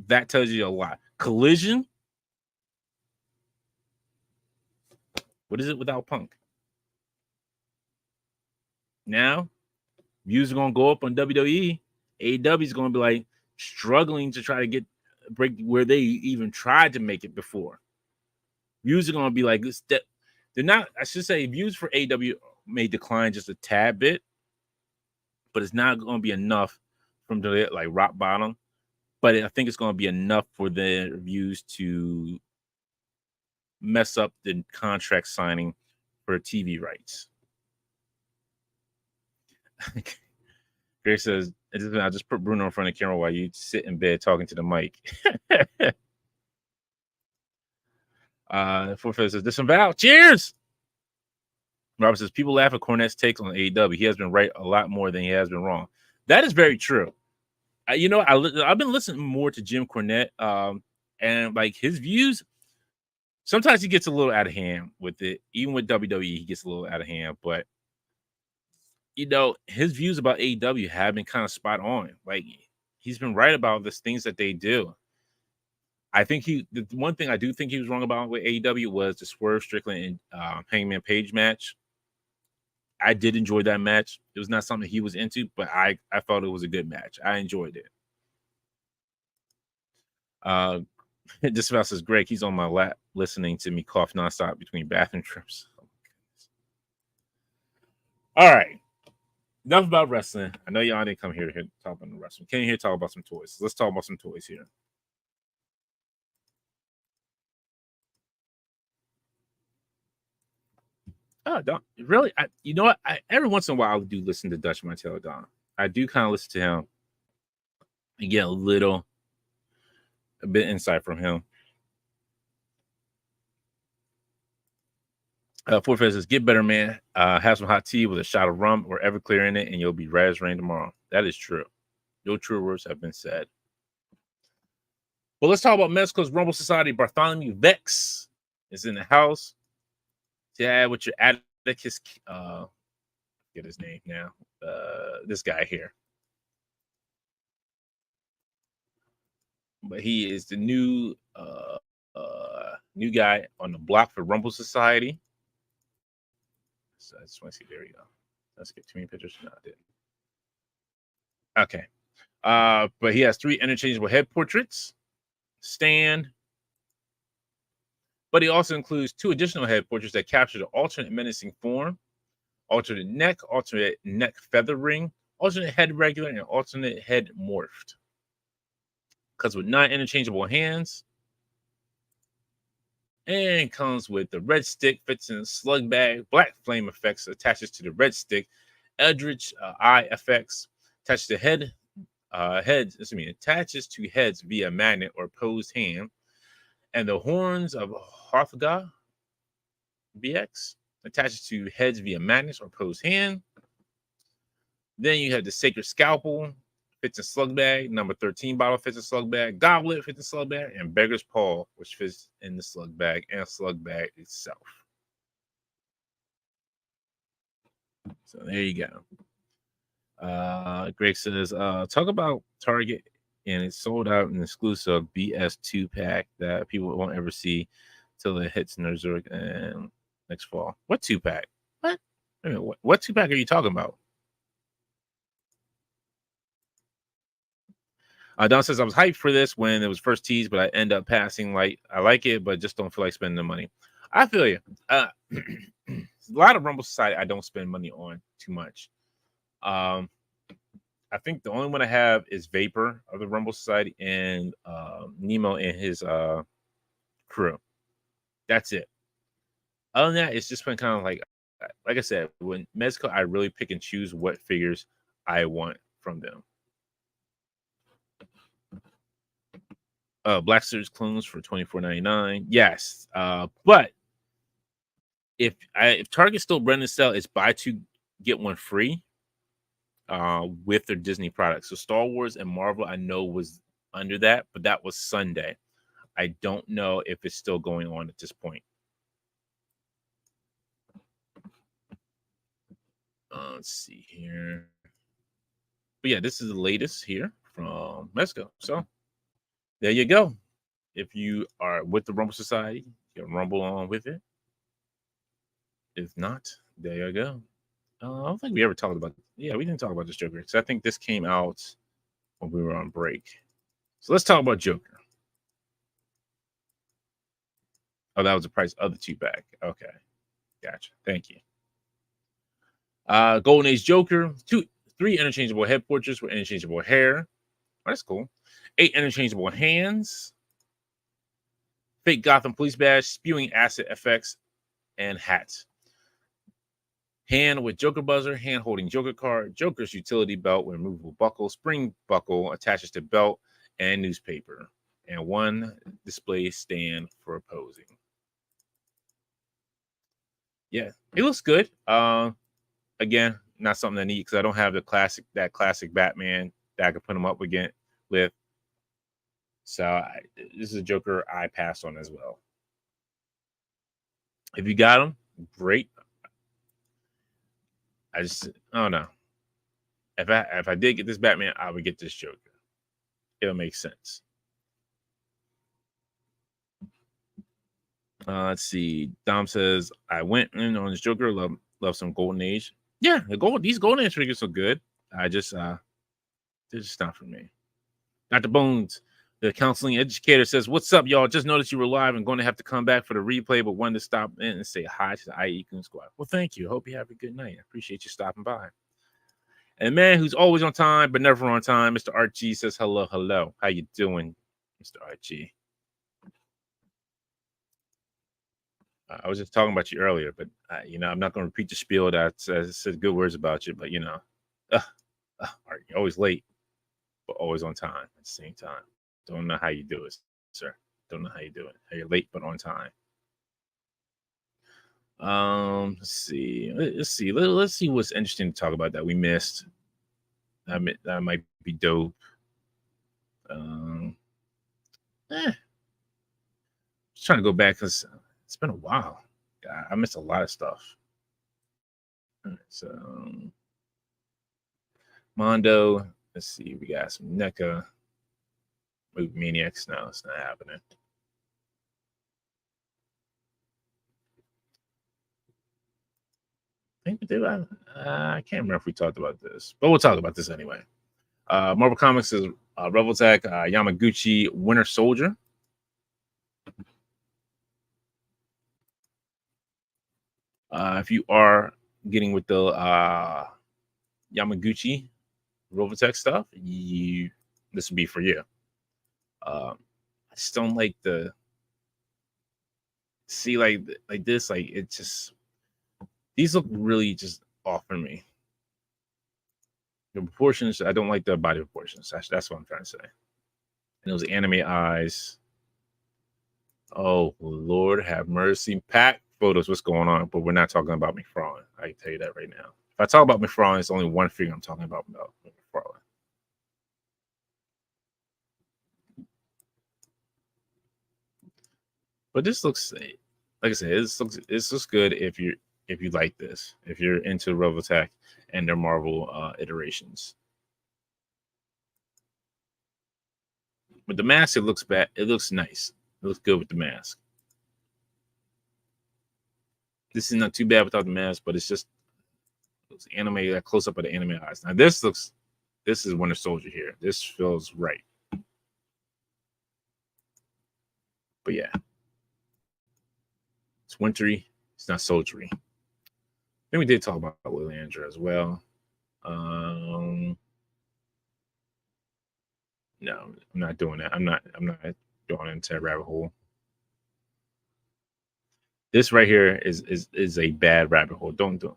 That tells you a lot. Collision. What is it without Punk? Now, views are going to go up on WWE. AEW is going to be like struggling to try to break where they even tried to make it before. Views are going to be like this. They're not, I should say, views for AEW may decline just a tad bit, but it's not going to be enough from the like rock bottom. But I think it's going to be enough for the views to mess up the contract signing for TV rights. Grace says, I just put Bruno in front of the camera while you sit in bed talking to the mic. Forfeit says, disavow. Cheers. Robert says, people laugh at Cornette's takes on AEW. He has been right a lot more than he has been wrong. That is very true. I've been listening more to Jim Cornette, and like his views. Sometimes he gets a little out of hand with it. Even with WWE, he gets a little out of hand. But his views about AEW have been kind of spot on. Like he's been right about the things that they do. I think the one thing I do think he was wrong about with AEW was the Swerve Strickland and Hangman Page match. I did enjoy that match. It was not something he was into, but I thought it was a good match. I enjoyed it. This about says Greg, he's on my lap listening to me cough nonstop between bathroom trips. Oh my goodness. All right. Enough about wrestling. I know y'all didn't come here to talk about the wrestling. Came here to talk about some toys. Let's talk about some toys here. Oh, Don, really? You know what? Every once in a while, I do listen to Dutch Mantel Don. I do kind of listen to him and get a bit insight from him. Forfeit says, get better, man. Have some hot tea with a shot of rum or Everclear in it, and you'll be right as rain tomorrow. That is true. No true words have been said. Well, let's talk about Mexico's Rumble Society. Bartholomew Vex is in the house. Yeah, with your Atticus, get his name now. This guy here. But he is the new guy on the block for Rumble Society. So I just want to see. There we go. Let's get too many pictures. No, I didn't. Okay. But he has 3 interchangeable head portraits. Stand. But he also includes 2 additional head portraits that capture the alternate menacing form, alternate neck feather ring, alternate head regular, and alternate head morphed. Comes with 9 interchangeable hands. And comes with the red stick, fits in slug bag, black flame effects attaches to the red stick, eldritch eye effects attached to attaches to heads via magnet or posed hand, and the horns of Harthgar BX attaches to heads via magnets or posed hand. Then you have the Sacred Scalpel, fits in slug bag. Number 13 bottle fits in slug bag. Goblet fits in slug bag. And Beggar's Paw, which fits in the slug bag and slug bag itself. So there you go. Greg says, talk about Target and it's sold out an exclusive BS2 pack that people won't ever see till it hits Nerzurk and next fall. What 2-pack? What? I mean, what 2-pack are you talking about? Don says, I was hyped for this when it was first teased, but I end up passing. Like, I like it, but just don't feel like spending the money. I feel you. A lot of Rumble Society I don't spend money on too much. I think the only one I have is Vapor of the Rumble Society and Nemo and his crew. That's it. Other than that, it's just been kind of like I said, when Mezco, I really pick and choose what figures I want from them. Black Series clones for $24.99. Yes. But if Target's still running the sale, it's buy 2 get 1 free with their Disney products. So Star Wars and Marvel I know was under that, but that was Sunday. I don't know if it's still going on at this point. Let's see here. But yeah, this is the latest here from Mezco. So there you go. If you are with the Rumble Society, you can rumble on with it. If not, there you go. I don't think we ever talked about. Yeah, we didn't talk about this Joker because I think this came out when we were on break. So let's talk about Joker. Oh, that was the price of the 2-pack. Okay, gotcha. Thank you. Golden Age Joker, 3 interchangeable head portraits with interchangeable hair. Oh, that's cool. 8 interchangeable hands. Fake Gotham Police Badge, spewing acid effects, and hats. Hand with Joker buzzer, hand holding Joker card, Joker's utility belt with removable buckle, spring buckle attaches to belt and newspaper, and 1 display stand for posing. Yeah, it looks good. Again, not something I need because I don't have that classic Batman that I could put him up again with. So this is a Joker I passed on as well. If you got him, great. I don't know. If I did get this Batman, I would get this Joker. It'll make sense. Let's see. Dom says I went in on this Joker. Love some Golden Age. Yeah, these Golden Age figures are good. They're just not for me. Dr. Bones, the counseling educator, says, "What's up, y'all? Just noticed you were live and going to have to come back for the replay, but wanted to stop in and say hi to the IE Coon Squad." Well, thank you. Hope you have a good night. I appreciate you stopping by. And the man who's always on time but never on time, Mr. Archie, says, "Hello, hello. How you doing, Mr. Archie?" I was just talking about you earlier, but I'm not going to repeat the spiel that said good words about you. But you're always late, but always on time at the same time. Don't know how you do it, sir. Don't know how you do it. How you're late but on time. Let's see. Let's see what's interesting to talk about that we missed. That might be dope. Just trying to go back because it's been a while. I missed a lot of stuff. All right, so Mondo. Let's see. We got some NECA. Movie Maniacs. No, it's not happening. I think we did. I can't remember if we talked about this, but we'll talk about this anyway. Marvel Comics is Revoltech Yamaguchi Winter Soldier. If you are getting with the Yamaguchi Robotech stuff, this would be for you. I just don't like the see like this. Like it just these look really just off for me. The proportions, I don't like the body proportions. That's what I'm trying to say. And those anime eyes. Oh Lord, have mercy. Pack photos, what's going on? But we're not talking about McFarlane. I can tell you that right now. If I talk about McFarlane, it's only one figure I'm talking about McFarlane. But this looks, like I said, this looks good if you like this, if you're into Robotech and their Marvel iterations. With the mask, it looks bad. It looks nice. It looks good with the mask. This is not too bad without the mask, but it's anime, that close up of the anime eyes. Now this is Winter Soldier here. This feels right. But yeah, it's wintry. It's not soldiery. Then we did talk about Lilandra as well. No, I'm not doing that. I'm not going into a rabbit hole. This right here is a bad rabbit hole. Don't do it.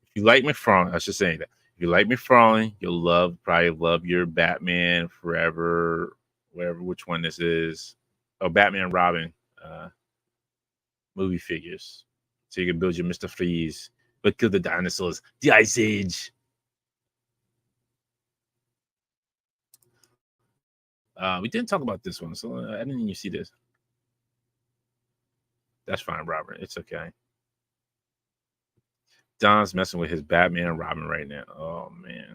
If you like McFarlane, I should say that. If you like McFarlane, you'll probably love your Batman Forever, whatever, which one this is. Oh, Batman Robin movie figures. So you can build your Mr. Freeze, but kill the dinosaurs. The Ice Age. We didn't talk about this one, so I didn't even see this. That's fine, Robert. It's okay. Don's messing with his Batman and Robin right now. Oh man.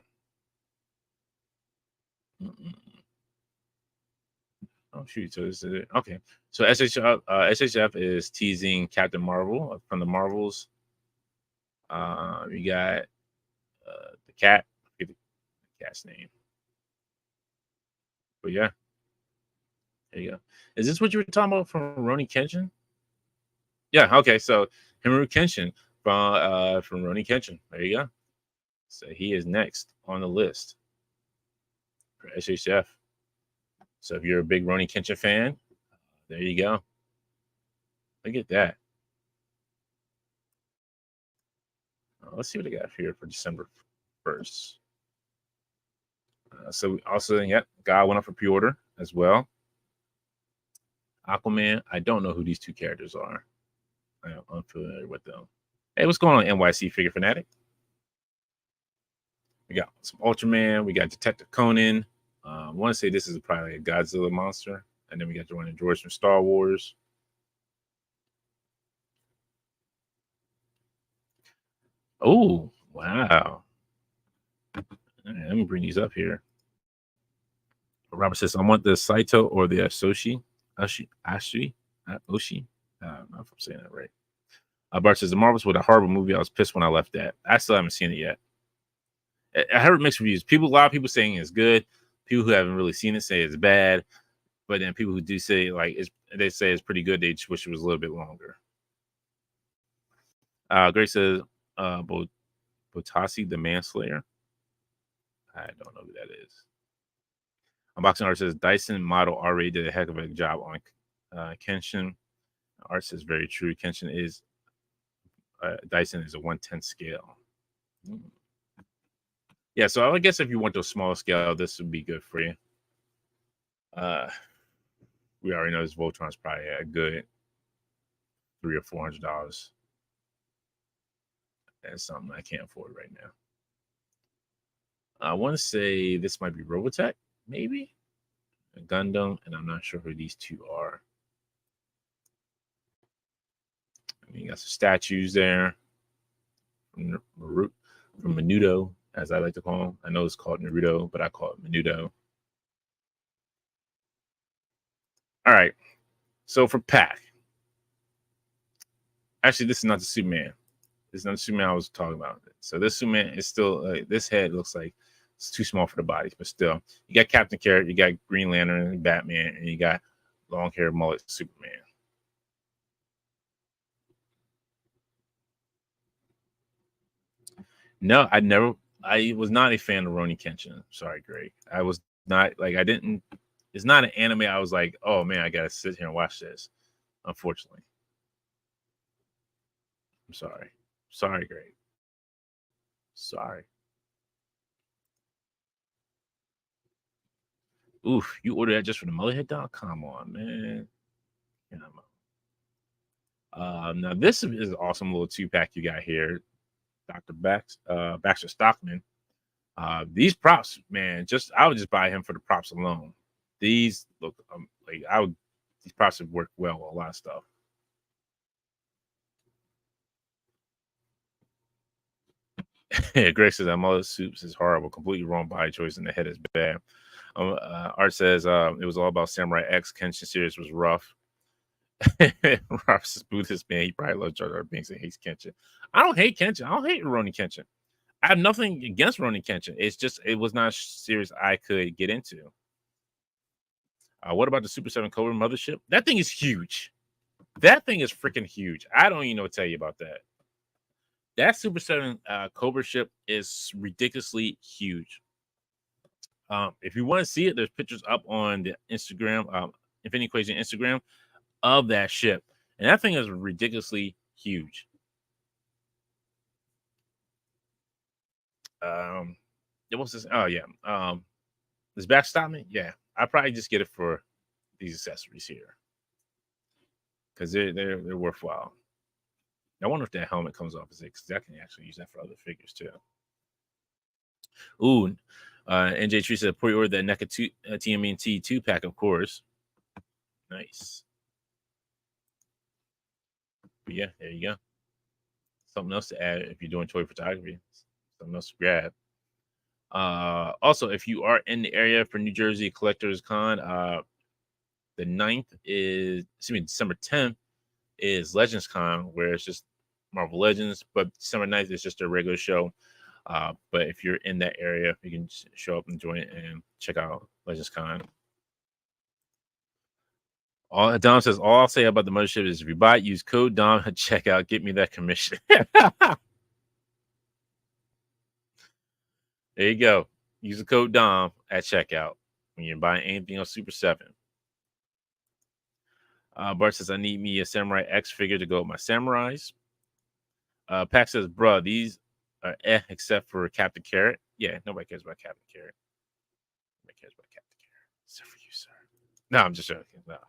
Oh shoot! So this is it. Okay. So SHF is teasing Captain Marvel from the Marvels. We got the cat. I forget the cat's name. But yeah, there you go. Is this what you were talking about from Rurouni Kenshin? Yeah. Okay. So Himaru Kenshin from Rurouni Kenshin. There you go. So he is next on the list for SHF. So if you're a big Rurouni Kenshin fan, there you go. Look at that. Let's see what I got here for December 1st. So also, yeah, God went up for pre-order as well. Aquaman, I don't know who these two characters are. I am unfamiliar with them. Hey, what's going on, NYC Figure Fanatic? We got some Ultraman. We got Detective Conan. I want to say this is probably a Godzilla monster. And then we got the one in George from Star Wars. Oh, wow. All right, let me bring these up here. Robert says, I want the Saito or the Oshi. I don't know if I'm saying that right. Bart says, the Marvels were a horrible movie. I was pissed when I left that. I still haven't seen it yet. I heard mixed reviews. A lot of people saying it's good. People who haven't really seen it say it's bad. But then people who do say they say it's pretty good. They just wish it was a little bit longer. Grace says, Botasi the Manslayer. I don't know who that is. Unboxing Art says Dyson model already did a heck of a job on Kenshin. Art says very true. Kenshin is Dyson is a 1/10 scale. Yeah, so I guess if you want a small scale, this would be good for you. We already know this Voltron's probably a good $300 or $400. That's something I can't afford right now. I want to say this might be Robotech, maybe a Gundam, and I'm not sure who these two are. I mean, you got some statues there from Menudo, as I like to call him. I know it's called Naruto, but I call it Menudo. All right. So for Pack, actually, this is not the Superman. This is not the Superman I was talking about. So this Superman is still, this head looks like it's too small for the body, but still, you got Captain Carrot, you got Green Lantern, Batman, and you got long hair mullet Superman. No, I never I was not a fan of Rurouni Kenshin. Sorry, Greg. I was not like I didn't. It's not an anime. I was like, oh man, I gotta sit here and watch this. Unfortunately, I'm sorry. Sorry, Greg. Sorry. Oof, you ordered that just from the Mullethead.com on, man. Yeah, now this is an awesome little 2-pack you got here, Dr. Baxter Stockman. These props, man, I would just buy him for the props alone. These look like these props would work well with a lot of stuff. Greg says that Mullet Soups is horrible, completely wrong body choice, and the head is bad. Art says it was all about Samurai X. Kenshin series was rough. Rob's is Buddhist, man. He probably loves Jar Jar Binks and hates Kenshin. I don't hate Kenshin. I don't hate Rurouni Kenshin. I have nothing against Rurouni Kenshin. It's just it was not a series I could get into. What about the Super 7 Cobra Mothership? That thing is huge. That thing is freaking huge. I don't even know what to tell you about that. That Super 7 Cobra ship is ridiculously huge. If you want to see it, there's pictures up on the Instagram, Infinity Equation Instagram of that ship. And that thing is ridiculously huge. What's this? Oh, yeah. This backstop me? Yeah. I probably just get it for these accessories here. Because they're worthwhile. I wonder if that helmet comes off as it, because I can actually use that for other figures too. Ooh, NJ Tree said pre-order that NECA TMNT 2-pack, of course. Nice. But yeah, there you go. Something else to add if you're doing toy photography. Something else to grab. Also, if you are in the area for New Jersey Collectors Con, the 9th is, December 10th is Legends Con, where it's just Marvel Legends, but December 9th is just a regular show. But if you're in that area, you can show up and join it and check out Legends Con. Dom says, all I'll say about the mothership is if you buy it, use code Dom at checkout, get me that commission. There you go. Use the code Dom at checkout when you're buying anything on Super 7. Bart says, I need me a Samurai X figure to go with my samurais. Pack says, bruh, these are except for Captain Carrot. Yeah, nobody cares about Captain Carrot. Nobody cares about Captain Carrot. Except for you, sir. No, I'm just joking. No.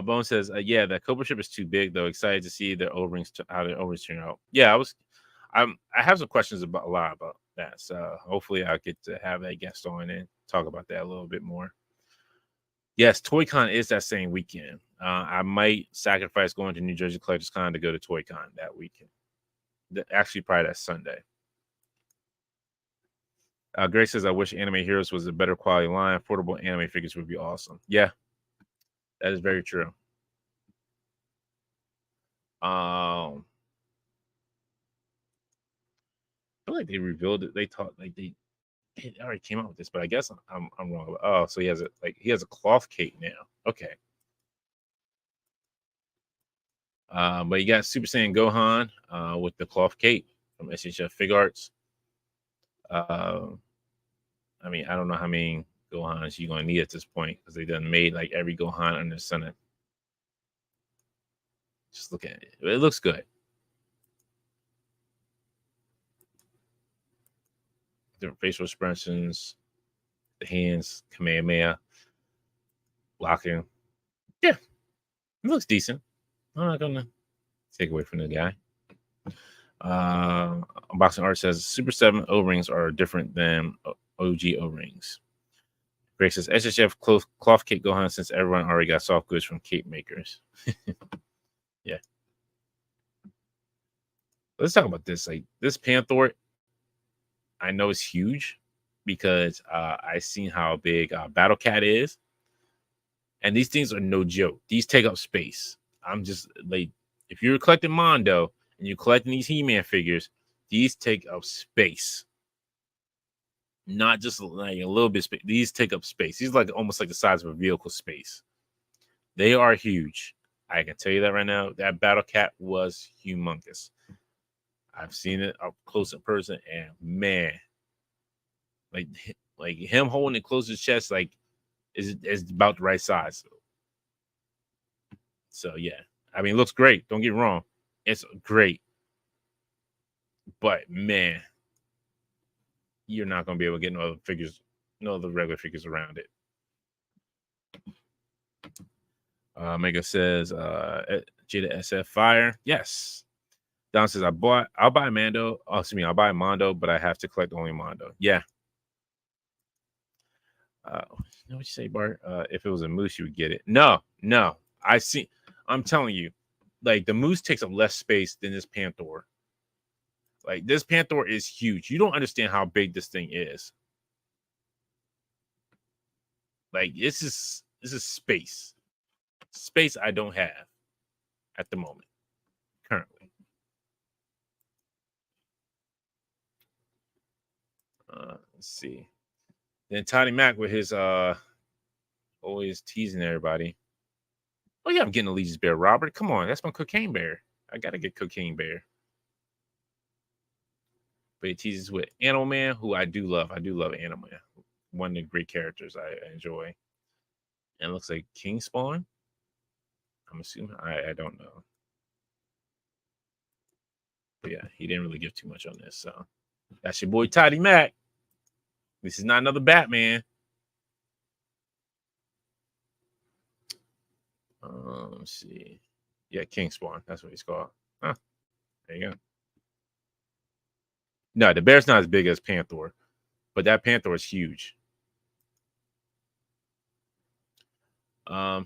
Bone says, yeah, that Cobra ship is too big, though. Excited to see their O-rings, how their O-rings turn out. Yeah, I have some questions about a lot about that. So hopefully I'll get to have that guest on and talk about that a little bit more. Yes, ToyCon is that same weekend. I might sacrifice going to New Jersey Collectors Con to go to ToyCon that weekend. Actually, probably that Sunday. Greg says, I wish Anime Heroes was a better quality line. Affordable anime figures would be awesome. Yeah, that is very true. I feel like they revealed it. They taught like they already came out with this, but I guess I'm wrong. Oh, so he has a cloth cape now. Okay. But you got Super Saiyan Gohan with the cloth cape from SHF Fig Arts. I mean, I don't know how many Gohans you're gonna need at this point because they done made like every Gohan under the sun. Just look at it. It looks good. Different facial expressions, the hands, Kamehameha, blocking. Yeah, it looks decent. I'm not gonna take away from the guy. Unboxing Art says Super 7 O-rings are different than OG O-rings. Greg says SHF cloth cape Gohan since everyone already got soft goods from cape makers. Yeah. Let's talk about this. Like this Panther, I know it's huge because I seen how big Battle Cat is, and these things are no joke. These take up space. I'm just like, if you're collecting Mondo and you're collecting these He-Man figures, these take up space. Not just like a little bit space. These take up space. These are like almost like the size of a vehicle space. They are huge. I can tell you that right now. That Battle Cat was humongous. I've seen it up close in person, and man, like him holding it close to his chest, like is about the right size. So yeah, I mean, it looks great. Don't get me wrong, it's great, but man, you're not gonna be able to get no other figures, no other regular figures around it. Mega says, Jada SF Fire. Yes. Don says, I'll buy Mando. Oh, excuse me, I'll buy Mondo, but I have to collect only Mondo. Yeah. You know what you say, Bart? If it was a moose, you would get it. No. I'm telling you, like the moose takes up less space than this Panther. Like this Panther is huge. You don't understand how big this thing is. Like this is space. Space I don't have at the moment, currently. Let's see. Then Toddy Mac with his always teasing everybody. Oh yeah, I'm getting Allegiance Bear, Robert. Come on, that's my Cocaine Bear. I gotta get Cocaine Bear. But he teases with Animal Man, who I do love. I do love Animal Man. One of the great characters I enjoy. And it looks like King Spawn. I'm assuming. I don't know. But yeah, he didn't really give too much on this. So that's your boy Toddy Mac. This is not another Batman. Let's see. Yeah, King Spawn. That's what he's called. Huh. There you go. No, the bear's not as big as Panther, but that Panther is huge.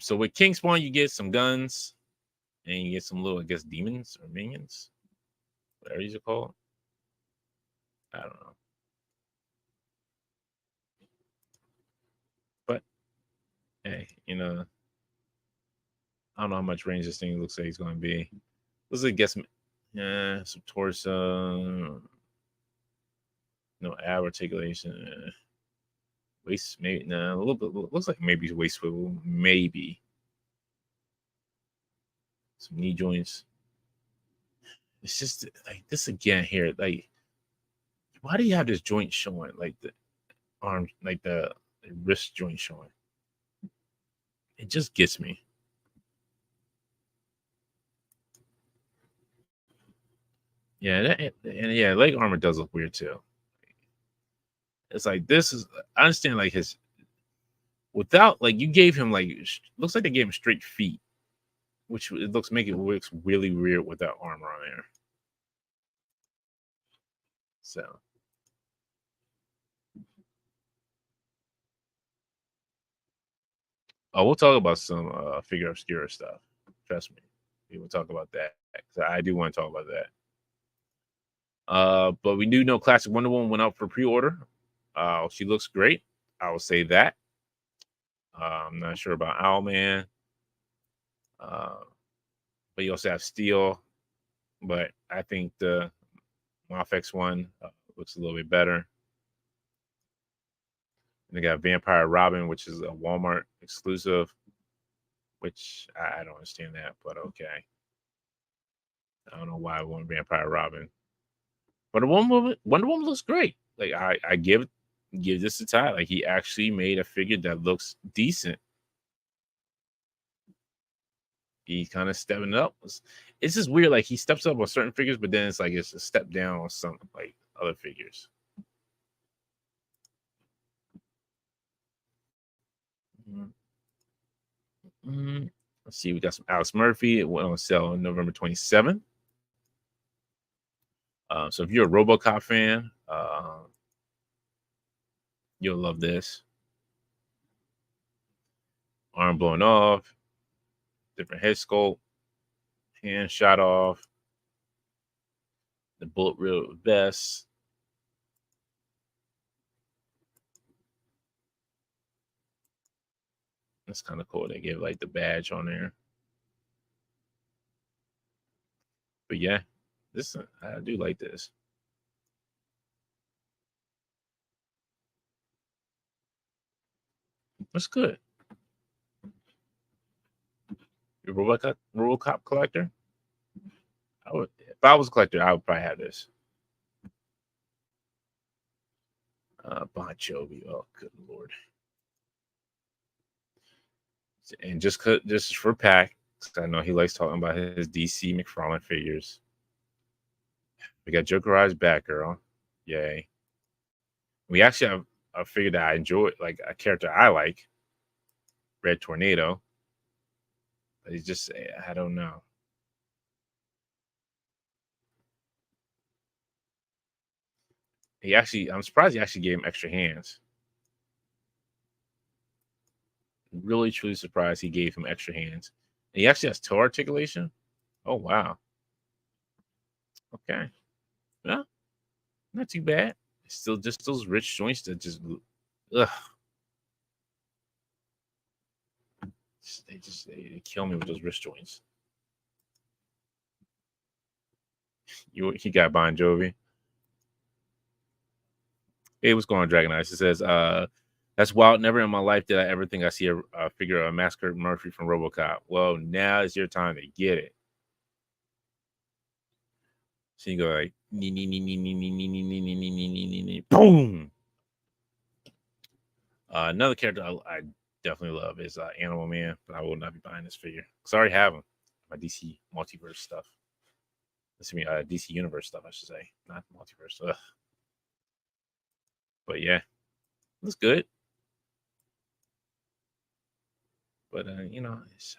So with King Spawn, you get some guns, and you get some little, I guess, demons or minions, whatever these are called. I don't know. But hey, you know, I don't know how much range this thing looks like it's going to be. Looks like some torso, no ab articulation, waist maybe. Nah, a little bit. Looks like maybe waist swivel, maybe some knee joints. It's just like this again here. Like, why do you have this joint showing? Like the arm, like the wrist joint showing. It just gets me. Yeah, and yeah, leg armor does look weird too. It's like this is. I understand like his without like you gave him like looks like they gave him straight feet, which it looks really weird with that armor on there. So. Oh, we'll talk about some figure obscura stuff. Trust me, we will talk about that. I do want to talk about that. But we do know Classic Wonder Woman went out for pre-order. She looks great. I will say that. I'm not sure about Owlman. But you also have Steel. But I think the Mafex one looks a little bit better. And they got Vampire Robin, which is a Walmart exclusive, which I don't understand that, but okay. I don't know why I want Vampire Robin. But Wonder Woman looks great. Like I give this a tie. Like he actually made a figure that looks decent. He kind of stepping up. It's just weird. Like he steps up on certain figures, but then it's like it's a step down on some like other figures. Let's see. We got some Alex Murphy. It went on sale on November 27th. So if you're a RoboCop fan, you'll love this. Arm blown off, different head sculpt, hand shot off, the bullet real vest. That's kind of cool. They give like the badge on there. But yeah, this I do like this. That's good. You're a RoboCop collector? If I was a collector, I would probably have this. Bon Jovi. Oh, good lord. And just for Pack, because I know he likes talking about his DC McFarlane figures. We got Joker Eyes Batgirl. Yay. We actually have a figure that I enjoy, like a character I like, Red Tornado. But he's just, I don't know. I'm surprised he actually gave him extra hands. Really, truly surprised he gave him extra hands. And he actually has toe articulation. Oh, wow. Okay. Well, not too bad. It's still just those rich joints that just, ugh. They kill me with those wrist joints. He got Bon Jovi. Hey, what's going on, Dragon Eyes? It says, that's wild. Never in my life did I ever think I see a figure of Massacre Murphy from RoboCop. Well, now is your time to get it. So you go like, boom. Another character I definitely love is Animal Man, but I will not be buying this figure because I already have him. My DC multiverse stuff. DC universe stuff, I should say, not multiverse. Ugh. But yeah, looks good. But it's,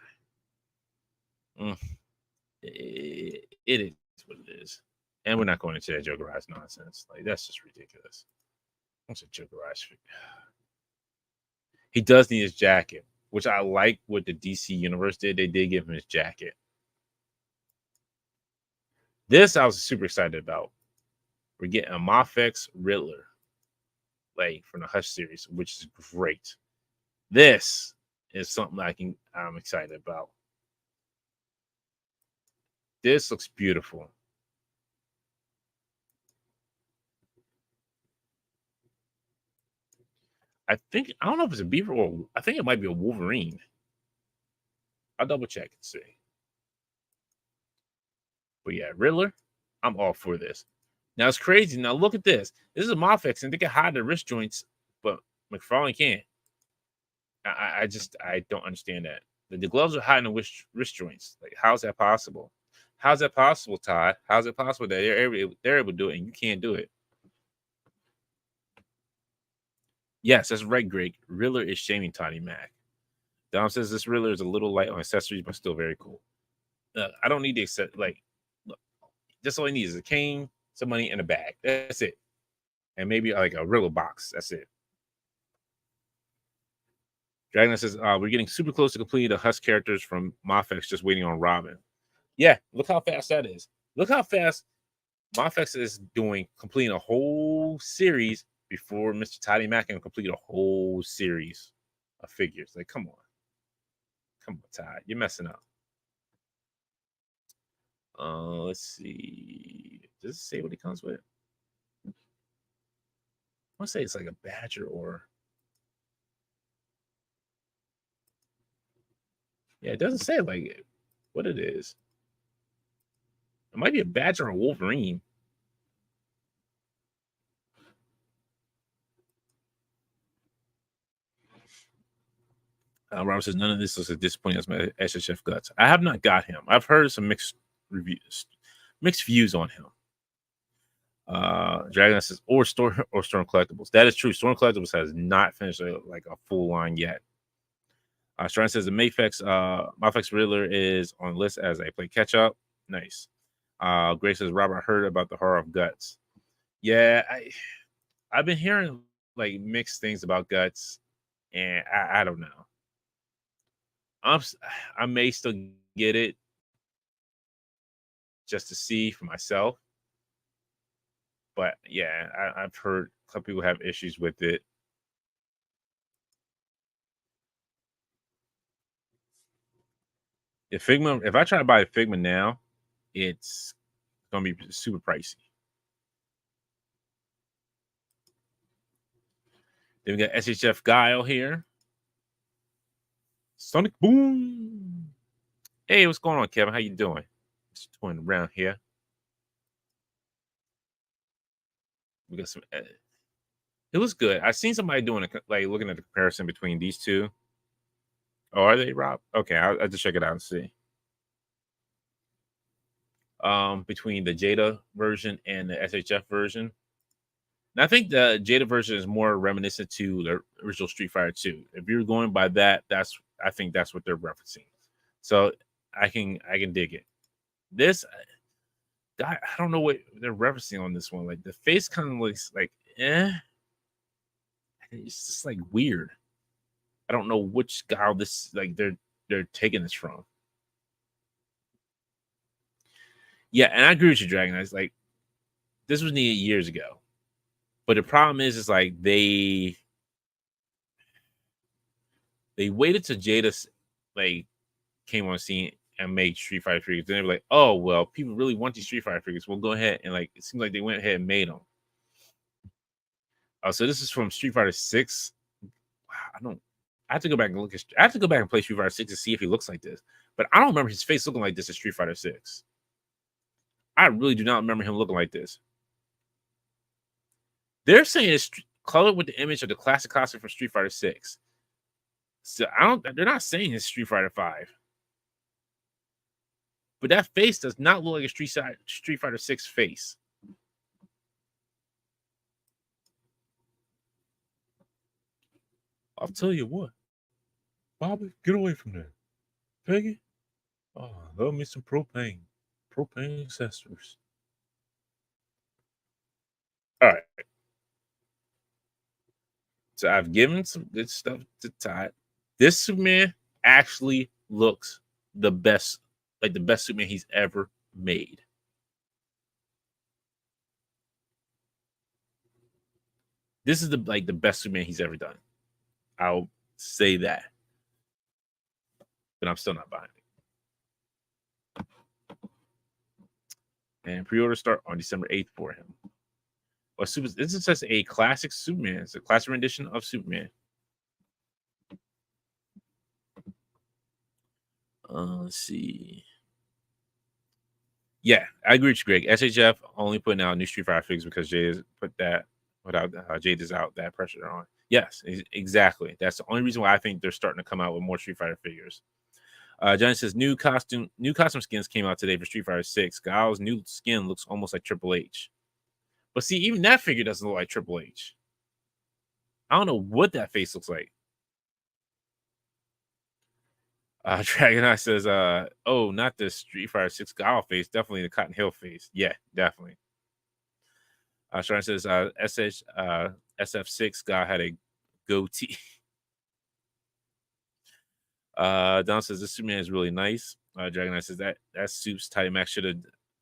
it is what it is, and we're not going into that Joker Eyes nonsense. Like that's just ridiculous. What's a Joker Eyes figure? He does need his jacket, which I like what the DC universe did. They did give him his jacket. This I was super excited about. We're getting a Mafex Riddler, like from the Hush series, which is great. This is something I'm excited about. This looks beautiful. I don't know if it's a Beaver or I think it might be a Wolverine. I'll double check and see. But yeah, Riddler, I'm all for this. Now it's crazy. Now look at this. This is a Mafex, and they can hide the wrist joints, but McFarlane can't. I don't understand that. The gloves are hiding the wrist joints. Like, how's that possible? How's that possible, Todd? How's it possible that they're able to do it and you can't do it? Yes, that's right, Greg. Riddler is shaming Toddy Mac. Dom says this Riddler is a little light on accessories, but still very cool. I don't need to accept, like, look, just all I need is a cane, some money, and a bag. That's it. And maybe like a Riddler box. That's it. Dragon says, we're getting super close to completing the Husk characters from Mafex, just waiting on Robin. Yeah, look how fast that is. Look how fast Mafex is completing a whole series before Mr. Toddy Mac can complete a whole series of figures. Like, come on. Come on, Todd. You're messing up. Let's see. Does it say what he comes with? I want to say it's like a Badger or... Yeah, it doesn't say like what it is. It might be a Badger or a Wolverine. Robert says none of this is as disappointing as my SHF Guts. I have not got him. I've heard some mixed reviews, mixed views on him. Dragon says or Storm Collectibles. That is true. Storm Collectibles has not finished a full line yet. Strand says the Mafex Riddler is on the list as a play catch up. Nice. Grace says Robert heard about the horror of Guts. Yeah, I've been hearing like mixed things about Guts, and I don't know. I may still get it just to see for myself, but yeah, I've heard some people have issues with it. If I try to buy a Figma now, it's gonna be super pricey. Then we got SHF Guile here. Sonic Boom. Hey, what's going on, Kevin? How you doing? Just doing around here. We got some. It looks good. I've seen somebody doing like looking at the comparison between these two. Oh, are they, Rob? Okay, I'll just check it out and see. Between the Jada version and the SHF version. And I think the Jada version is more reminiscent to the original Street Fighter 2. If you're going by that, I think that's what they're referencing. So I can dig it. This I don't know what they're referencing on this one. Like the face kind of looks like it's just like weird. I don't know which style this like they're taking this from. Yeah, and I agree with you, Dragon. It's like this was needed years ago. But the problem is like they waited till Jada like came on scene and made Street Fighter figures. Then they were like, oh well, people really want these Street Fighter figures. We'll go ahead and like it seems like they went ahead and made them. So this is from Street Fighter 6. Wow, I have to go back and look at. I have to go back and play Street Fighter 6 to see if he looks like this. But I don't remember his face looking like this in Street Fighter 6. I really do not remember him looking like this. They're saying it's colored with the image of the classic costume from Street Fighter 6. So they're not saying it's Street Fighter 5. But that face does not look like a Street Fighter 6 face. I'll tell you what. Bobby, get away from there. Peggy? Oh, love me some propane. Propane accessories. All right. So I've given some good stuff to Todd. This Superman actually looks the best, like the best Superman he's ever made. This is the best Superman he's ever done. I'll say that. But I'm still not buying it. And pre-order start on December 8th for him. Well, this is just a classic Superman. It's a classic rendition of Superman. Let's see. Yeah, I agree with you, Greg. SHF only putting out new Street Fighter figures because Jade put that without Jade is out that pressure on. Yes, exactly. That's the only reason why I think they're starting to come out with more Street Fighter figures. Johnny says new costume skins came out today for Street Fighter 6. Guile's new skin looks almost like Triple H. But see, even that figure doesn't look like Triple H. I don't know what that face looks like. Dragon Eye says, oh, not the Street Fighter 6 Guile face, definitely the Cotton Hill face. Yeah, definitely. Sharon says, SF6 guy had a goatee. Don says, this Superman is really nice. Dragon Eye says, that Soup's Tidy Max should have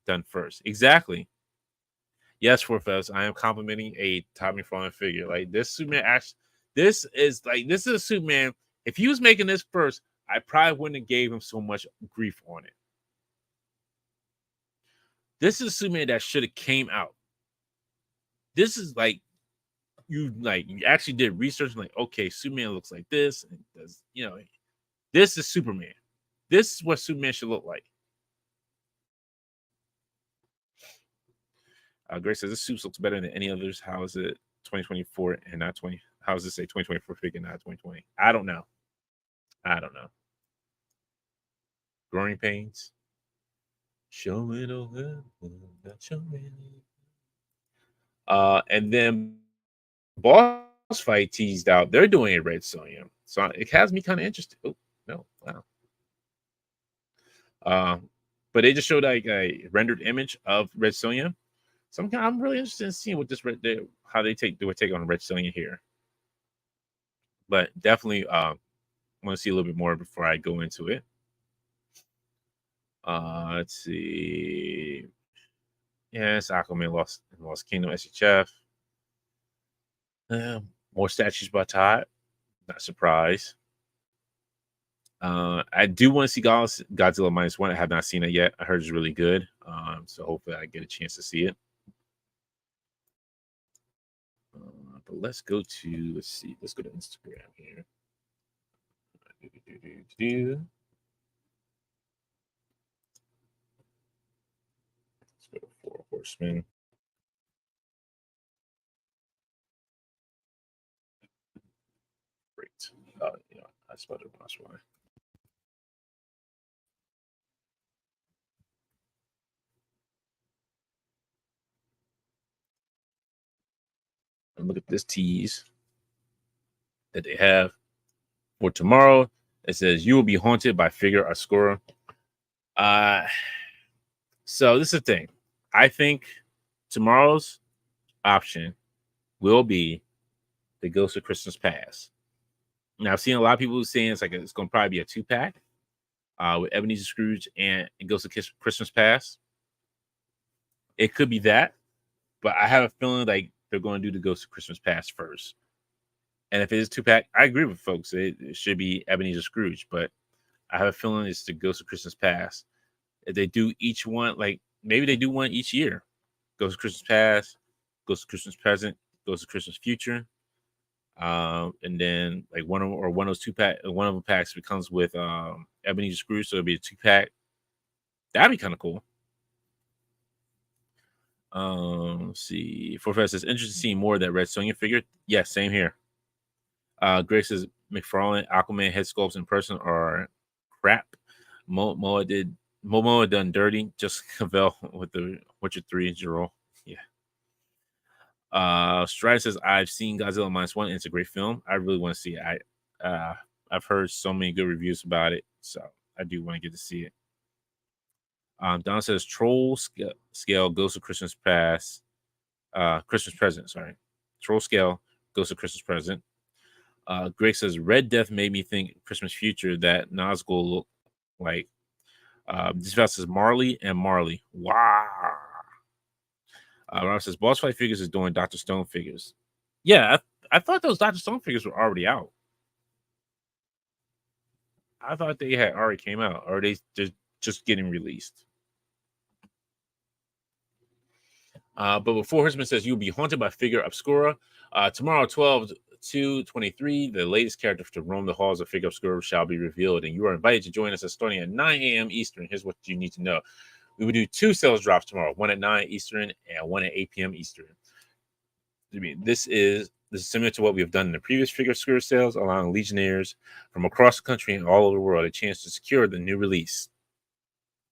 done first. Exactly. Yes, for Fez, I am complimenting a Tommy Fallen figure. Like this Superman, this is a Superman. If he was making this first, I probably wouldn't have gave him so much grief on it. This is a Superman that should have came out. This is like you actually did research, like, okay, Superman looks like this, and does this is Superman. This is what Superman should look like. Grace says this suit looks better than any others. How is it 2024 and not 20? How does it say 2024 figure, not 2020? I don't know. Growing pains. Show it over. And then Boss Fight teased out they're doing a Red Sonja, so it has me kind of interested. Oh no, wow. But they just showed like a rendered image of Red Sonja. So I'm really interested in seeing what how they do a take on Red Sonja here. But definitely want to see a little bit more before I go into it. Let's see. Yes, Aquaman Lost Kingdom SHF. More statues by Todd. Not surprised. I do want to see Godzilla -1. I have not seen it yet. I heard it's really good. So hopefully I get a chance to see it. But let's go to Let's go to Instagram here. Let's go to Four Horsemen. I spelled it wrong. That's why. And look at this tease that they have for tomorrow. It says you will be haunted by Figure Obscura. So this is the thing. I think tomorrow's option will be the Ghost of Christmas Past. Now I've seen a lot of people saying it's going to probably be a 2-pack with Ebenezer Scrooge and Ghost of Christmas Past. It could be that, but I have a feeling like they're going to do the Ghost of Christmas Past first. And if it is 2-pack, I agree with folks. It should be Ebenezer Scrooge, but I have a feeling it's the Ghost of Christmas Past. If they do each one, like maybe they do one each year. Ghost of Christmas Past, Ghost of Christmas Present, Ghost of Christmas Future. And then like one of those 2-pack, one of the packs becomes with Ebenezer Scrooge, so it'll be a 2-pack. That'd be kind of cool. Let's see. Forfeit says interested to see more of that Red Sonja figure. Yeah, same here. Greg says McFarlane Aquaman head sculpts in person are crap. Momoa done dirty. Just Cavell with the Witcher 3 and Jiro. Yeah. Strider says I've seen Godzilla -1. And it's a great film. I really want to see it. I've heard so many good reviews about it, so I do want to get to see it. Don says Troll scale Ghost of Christmas Past, Christmas Present. Sorry, Troll scale Ghost of Christmas Present. Greg says Red Death made me think Christmas Future that Nazgul looked like. This says Marley and Marley. Wow. Rob says Boss Fight Figures is doing Dr. Stone figures. Yeah, I thought those Dr. Stone figures were already out. I thought they had already came out, or they just getting released. But before Husband says you'll be haunted by Figure Obscura. Tomorrow, 12/2/23, the latest character to roam the halls of Figure Obscura shall be revealed, and you are invited to join us starting at 9 a.m. Eastern. Here's what you need to know. We will do 2 sales drops tomorrow, one at 9 Eastern and one at 8 p.m. Eastern. I mean, this is similar to what we have done in the previous Figure Obscura sales, allowing Legionnaires from across the country and all over the world a chance to secure the new release.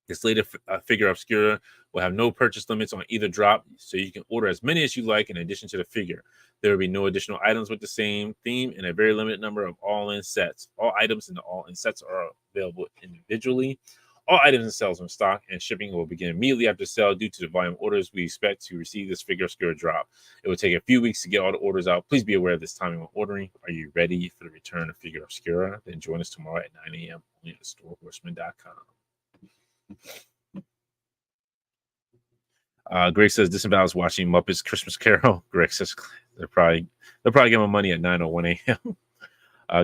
This latest Figure Obscura will have no purchase limits on either drop, so you can order as many as you like in addition to the figure. There will be no additional items with the same theme and a very limited number of all-in sets. All items in the all-in sets are available individually. All items and sales in stock, and shipping will begin immediately after sale due to the volume of orders. We expect to receive this Figure Obscura drop. It will take a few weeks to get all the orders out. Please be aware of this timing when ordering. Are you ready for the return of Figure Obscura? Then join us tomorrow at 9 a.m. only at storehorseman.com. Greg says Disembowels watching Muppets Christmas Carol. Greg says they'll probably get my money at 9:01 a.m.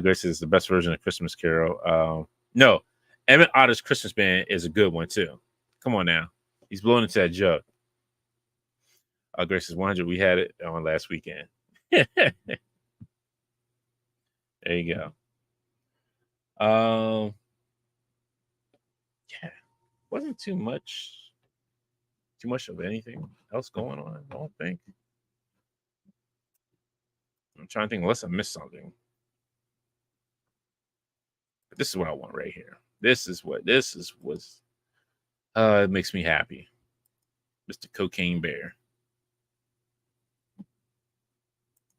Greg says the best version of Christmas Carol. No, Emmett Otter's Christmas Band is a good one too. Come on now, he's blowing into that jug. Greg says 100. We had it on last weekend. There you go. Yeah, wasn't too much of anything else going on. I don't think. I'm trying to think unless I missed something. But this is what I want right here. This is what it makes me happy. Mr. Cocaine Bear.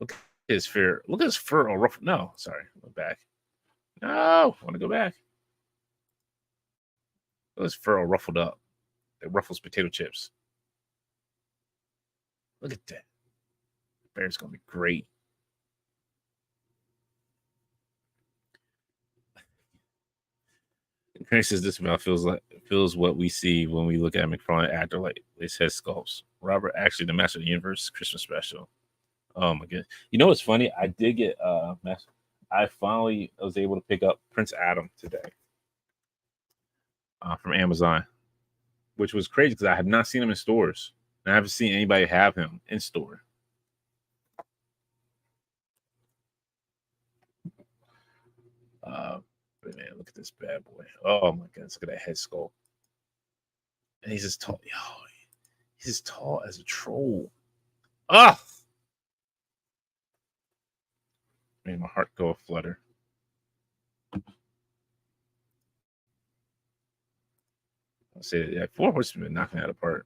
Look at his fur. Look at his fur all ruffled. No, sorry. Go back. No, I want to go back. Look at his fur all ruffled up. It ruffles potato chips. Look at that. The bear's gonna be great. Craig says this about feels what we see when we look at McFarlane actor like his head sculpts. Robert actually the Master of the Universe Christmas special. Oh my goodness. You know what's funny? I did get I finally was able to pick up Prince Adam today from Amazon, which was crazy because I have not seen him in stores. And I haven't seen anybody have him in store. But man, look at this bad boy. Oh my goodness, look at that head sculpt. And he's as tall. He's as tall as a troll. Ah! Made my heart go a flutter. I said, yeah, Four Horsemen knocking that apart.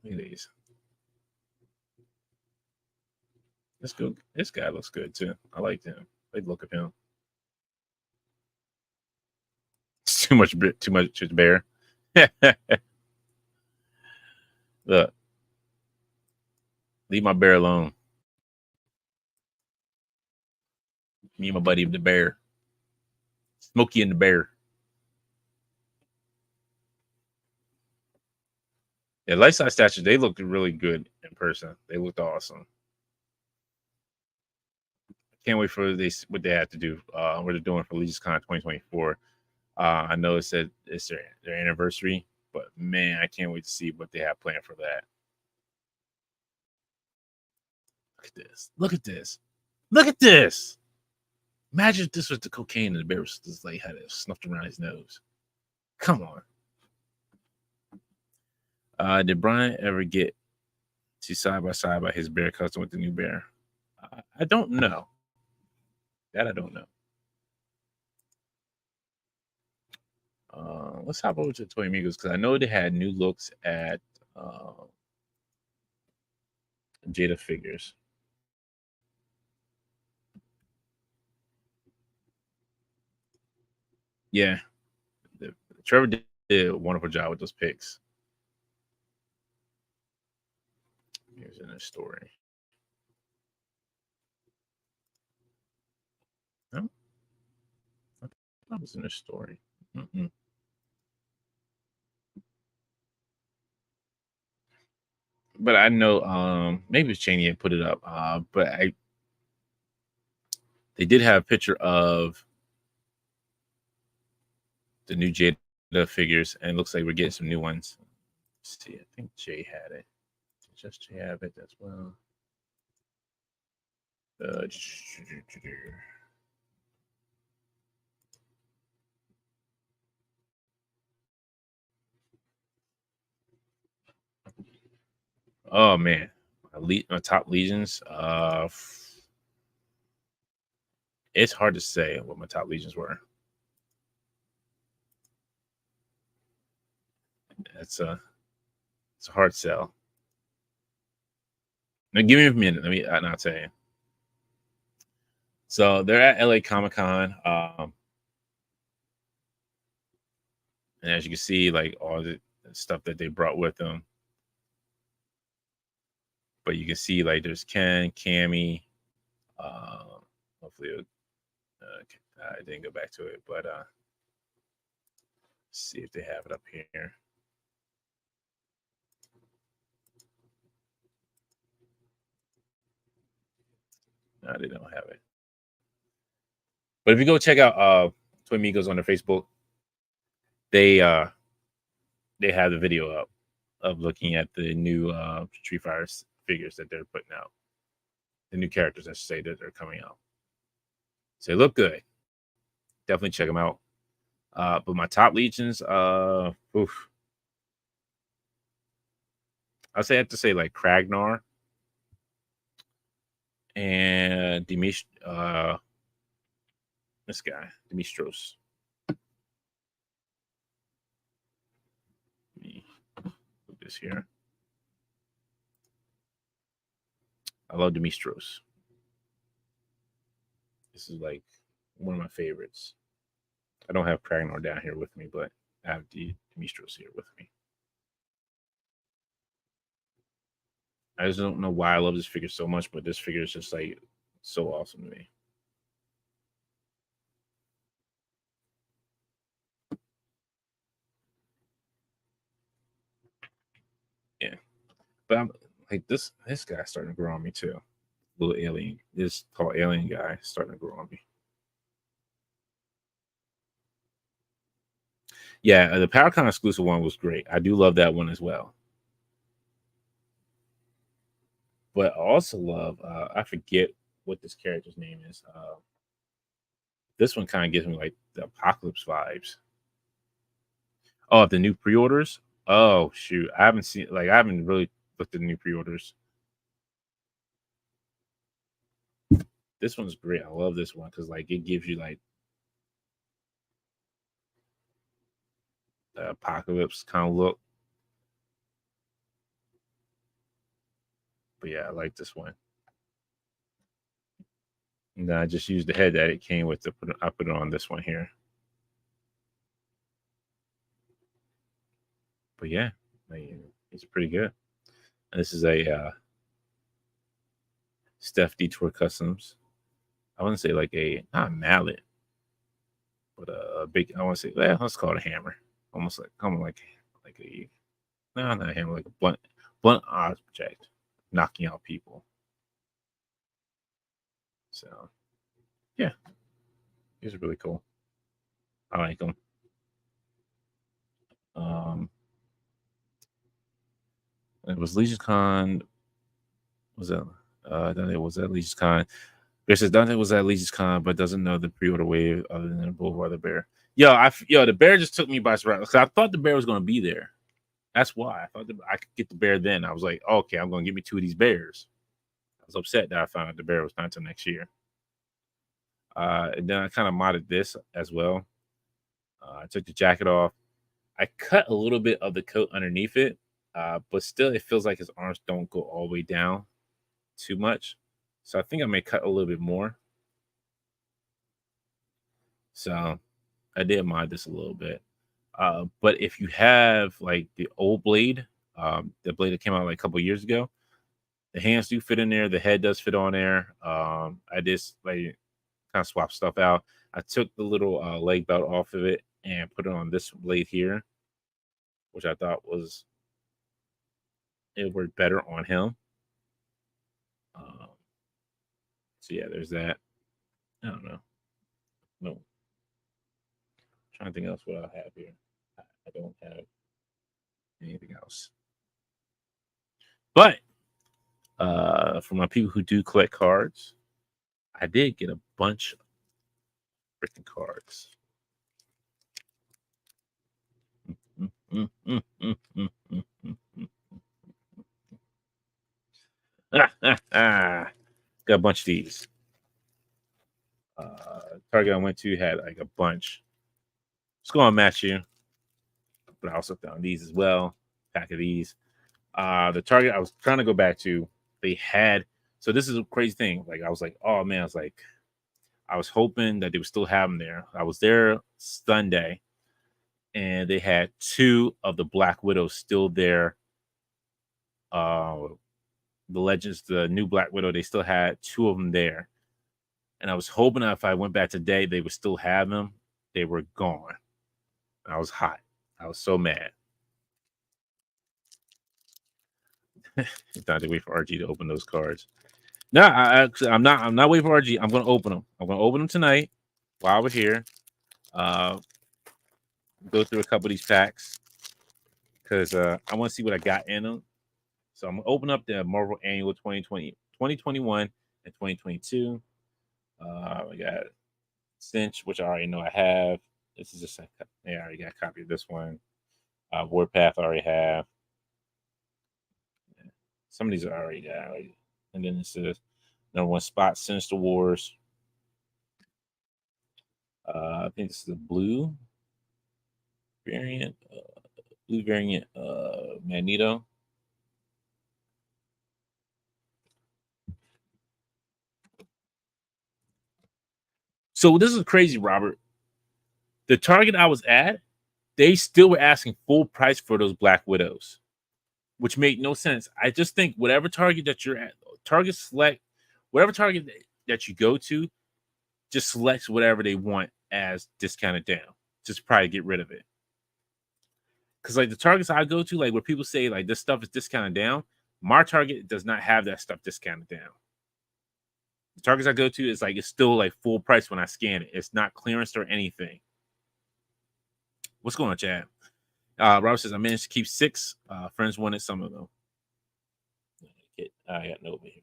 Look at these. Let's go. This guy looks good too. I like him. I like the look of him. It's too much to bear. Look, leave my bear alone. Me and my buddy the bear. Smokey and the bear. Yeah, life size statues, they looked really good in person. They looked awesome. Can't wait for this what they have to do. What they're doing for LegionCon 2024. I know it said it's their anniversary, but man, I can't wait to see what they have planned for that. Look at this. Look at this. Look at this. Imagine if this was the cocaine and the bear was just like had it snuffed around his nose. Come on. Did Brian ever get to side by side by his bear custom with the new bear? I don't know. That I don't know. Let's hop over to Toy Amigos because I know they had new looks at Jada figures. Yeah, Trevor did a wonderful job with those picks. Here's in the story. No, that was in the story. Mm-mm. But I know maybe it's Cheney had put it up. But they did have a picture of the new Jada figures, and it looks like we're getting some new ones. Let's see, I think Jay had it. Just Jay have it as well. Oh man, my top legions. It's hard to say what my top legions were. It's a hard sell. Now give me a minute. Let me not say. So they're at LA Comic-Con. And as you can see, like all the stuff that they brought with them. But you can see like there's Ken, Cammy. Hopefully I didn't go back to it, but see if they have it up here. No, they don't have it. But if you go check out Toy Amigos on their Facebook, they have the video up of looking at the new Street Fighter figures that they're putting out. The new characters, I should say, that are coming out. So they look good. Definitely check them out. But my top legions, I'd say I have to say like Kragnar and this guy, Demistros. Let me put this here. I love Demistros. This is like one of my favorites. I don't have Kragnar down here with me, but I have Demistros here with me. I just don't know why I love this figure so much, but this figure is just like so awesome to me. Yeah, but I'm like this guy's starting to grow on me too. Little alien, this tall alien guy starting to grow on me. Yeah, the PowerCon exclusive one was great. I do love that one as well. But I also love I forget what this character's name is. This one kind of gives me like the Apocalypse vibes. Oh, the new pre-orders. Oh shoot, I haven't really looked at the new pre-orders. This one's great. I love this one because like it gives you like the apocalypse kind of look. But yeah, I like this one. And then I just used the head that it came with to I put it on this one here. But yeah, it's pretty good. And this is a Steph Detour Customs. I wouldn't say like not a mallet, but a big. I want to say, well, let's call it a hammer. Almost like a no, not a hammer, like a blunt object, knocking out people. So yeah, these are really cool. I like them. It was Legion Con. Was that? Dante was at Legion Con. Bear says Dante was at Legion Con, but doesn't know the pre-order wave other than Boulevard the Bear. The bear just took me by surprise because I thought the bear was going to be there. That's why I thought I could get the bear then. I was like, okay, I'm going to give me 2 of these bears. I was upset that I found out the bear was not until next year. And then I kind of modded this as well. I took the jacket off. I cut a little bit of the coat underneath it, but still it feels like his arms don't go all the way down too much. So I think I may cut a little bit more. So I did mod this a little bit. But if you have like the old blade, the blade that came out like a couple years ago, the hands do fit in there. The head does fit on there. I just like kind of swap stuff out. I took the little leg belt off of it and put it on this blade here, which I thought it worked better on him. So yeah, there's that. I don't know. No. I'm trying to think else what I have here. I don't have anything else. But for my people who do collect cards, I did get a bunch of freaking cards. Got a bunch of these. Target I went to had like a bunch. It's going to match you, but I also found these as well. Pack of these. The Target I was trying to go back to, they had. So this is a crazy thing. Like I was like, oh man, I was hoping that they would still have them there. I was there Sunday, and they had 2 of the Black Widows still there. The Legends, the new Black Widow, they still had 2 of them there. And I was hoping that if I went back today, they would still have them. They were gone. I was hot. I was so mad. Time to wait for RG to open those cards. No, I'm not. I'm not waiting for RG. I'm going to open them. I'm going to open them tonight while we're here. Go through a couple of these packs because I want to see what I got in them. So I'm going to open up the Marvel Annual 2021 and 2022. We got Cinch, which I already know I have. This is just I already got a copy of this one. Warpath I already have. Some of these I already got. And then this is number 1 spot, Sinister Wars. I think this is the blue variant. Magneto. So this is crazy, Robert. The Target I was at, they still were asking full price for those Black Widows, which made no sense. I just think whatever Target that you're at, Target select, whatever Target that you go to, just selects whatever they want as discounted down. Just probably get rid of it. Because like the Targets I go to, like where people say like this stuff is discounted down, my Target does not have that stuff discounted down. The Targets I go to is like it's still like full price when I scan it. It's not clearance or anything. What's going on, Chad? Robert says I managed to keep 6. Friends wanted some of them. I got Nova here.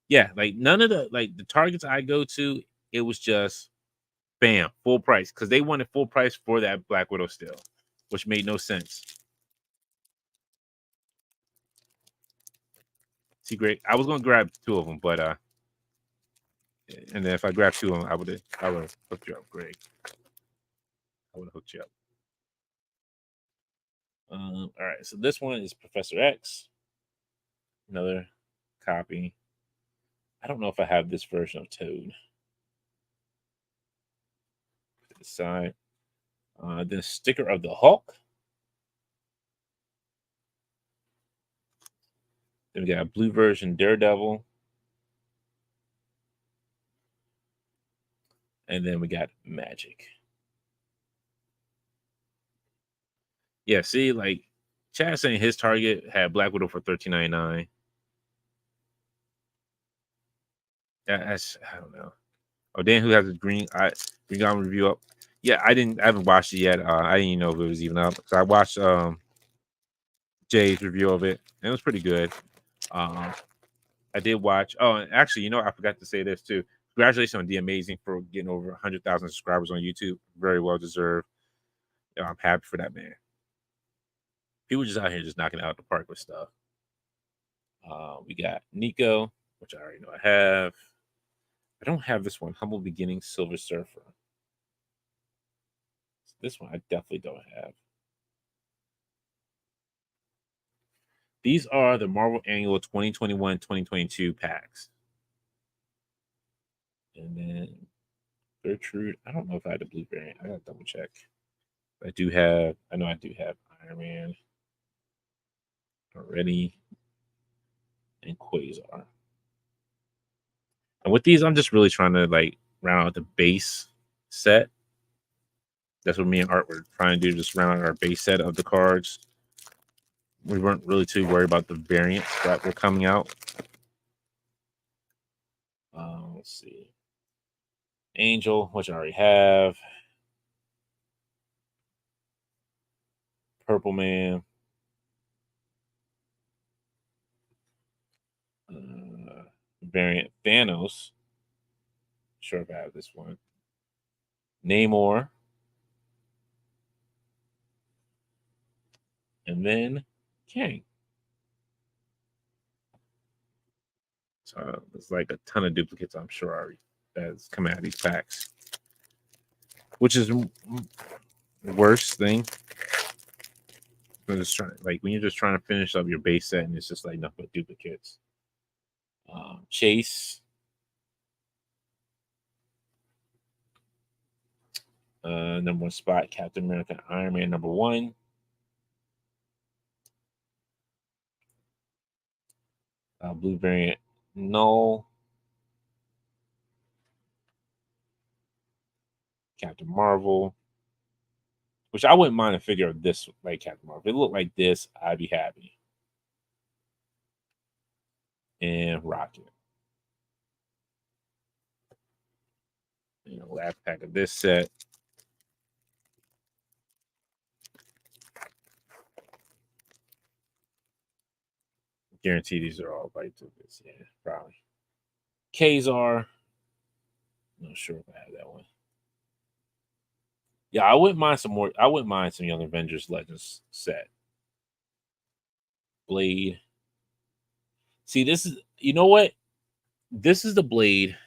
Yeah, like none of the Targets I go to, it was just bam, full price because they wanted full price for that Black Widow still, which made no sense. See, great. I was gonna grab 2 of them, but And then if I grabbed 2 of them, I would have hooked you up, Greg. I would have hooked you up. All right, so this one is Professor X. Another copy. I don't know if I have this version of Toad. To the side. Then sticker of the Hulk. Then we got a blue version Daredevil. And then we got Magic. Yeah, see, like Chad saying his Target had Black Widow for $13.99. That's I don't know. Oh, Dan, who has a Green Goblin review up? Yeah, I haven't watched it yet. I didn't even know if it was even up. So I watched Jay's review of it, and it was pretty good. I did watch. Oh, and actually, I forgot to say this too. Congratulations on The Amazing for getting over 100,000 subscribers on YouTube. Very well deserved. I'm happy for that man. People just out here just knocking it out the park with stuff. We got Nico, which I already know I have. I don't have this one. Humble Beginnings Silver Surfer. This one I definitely don't have. These are the Marvel Annual 2021-2022 packs. And then Gertrude. I don't know if I had the blue variant. I gotta double check. I know I do have Iron Man already and Quasar. And with these, I'm just really trying to like round out the base set. That's what me and Art were trying to do, just round out our base set of the cards. We weren't really too worried about the variants that were coming out. Let's see. Angel, which I already have. Purple Man. Variant Thanos. Sure if I have this one. Namor. And then Kang. So there's like a ton of duplicates, I'm sure, already that's coming out of these packs. Which is the worst thing. Just trying, like when you're just trying to finish up your base set and it's just like nothing but duplicates. Chase. Number 1 spot, Captain America, Iron Man number 1. Blue variant, Null. Captain Marvel. Which I wouldn't mind a figure of this like Captain Marvel. If it looked like this, I'd be happy. And Rocket. Last pack of this set. Guarantee these are all white tickets. Yeah, probably. Kazar. Not sure if I have that one. Yeah, I wouldn't mind some more. I wouldn't mind some Young Avengers Legends set. Blade. See, this is, you know what? This is the Blade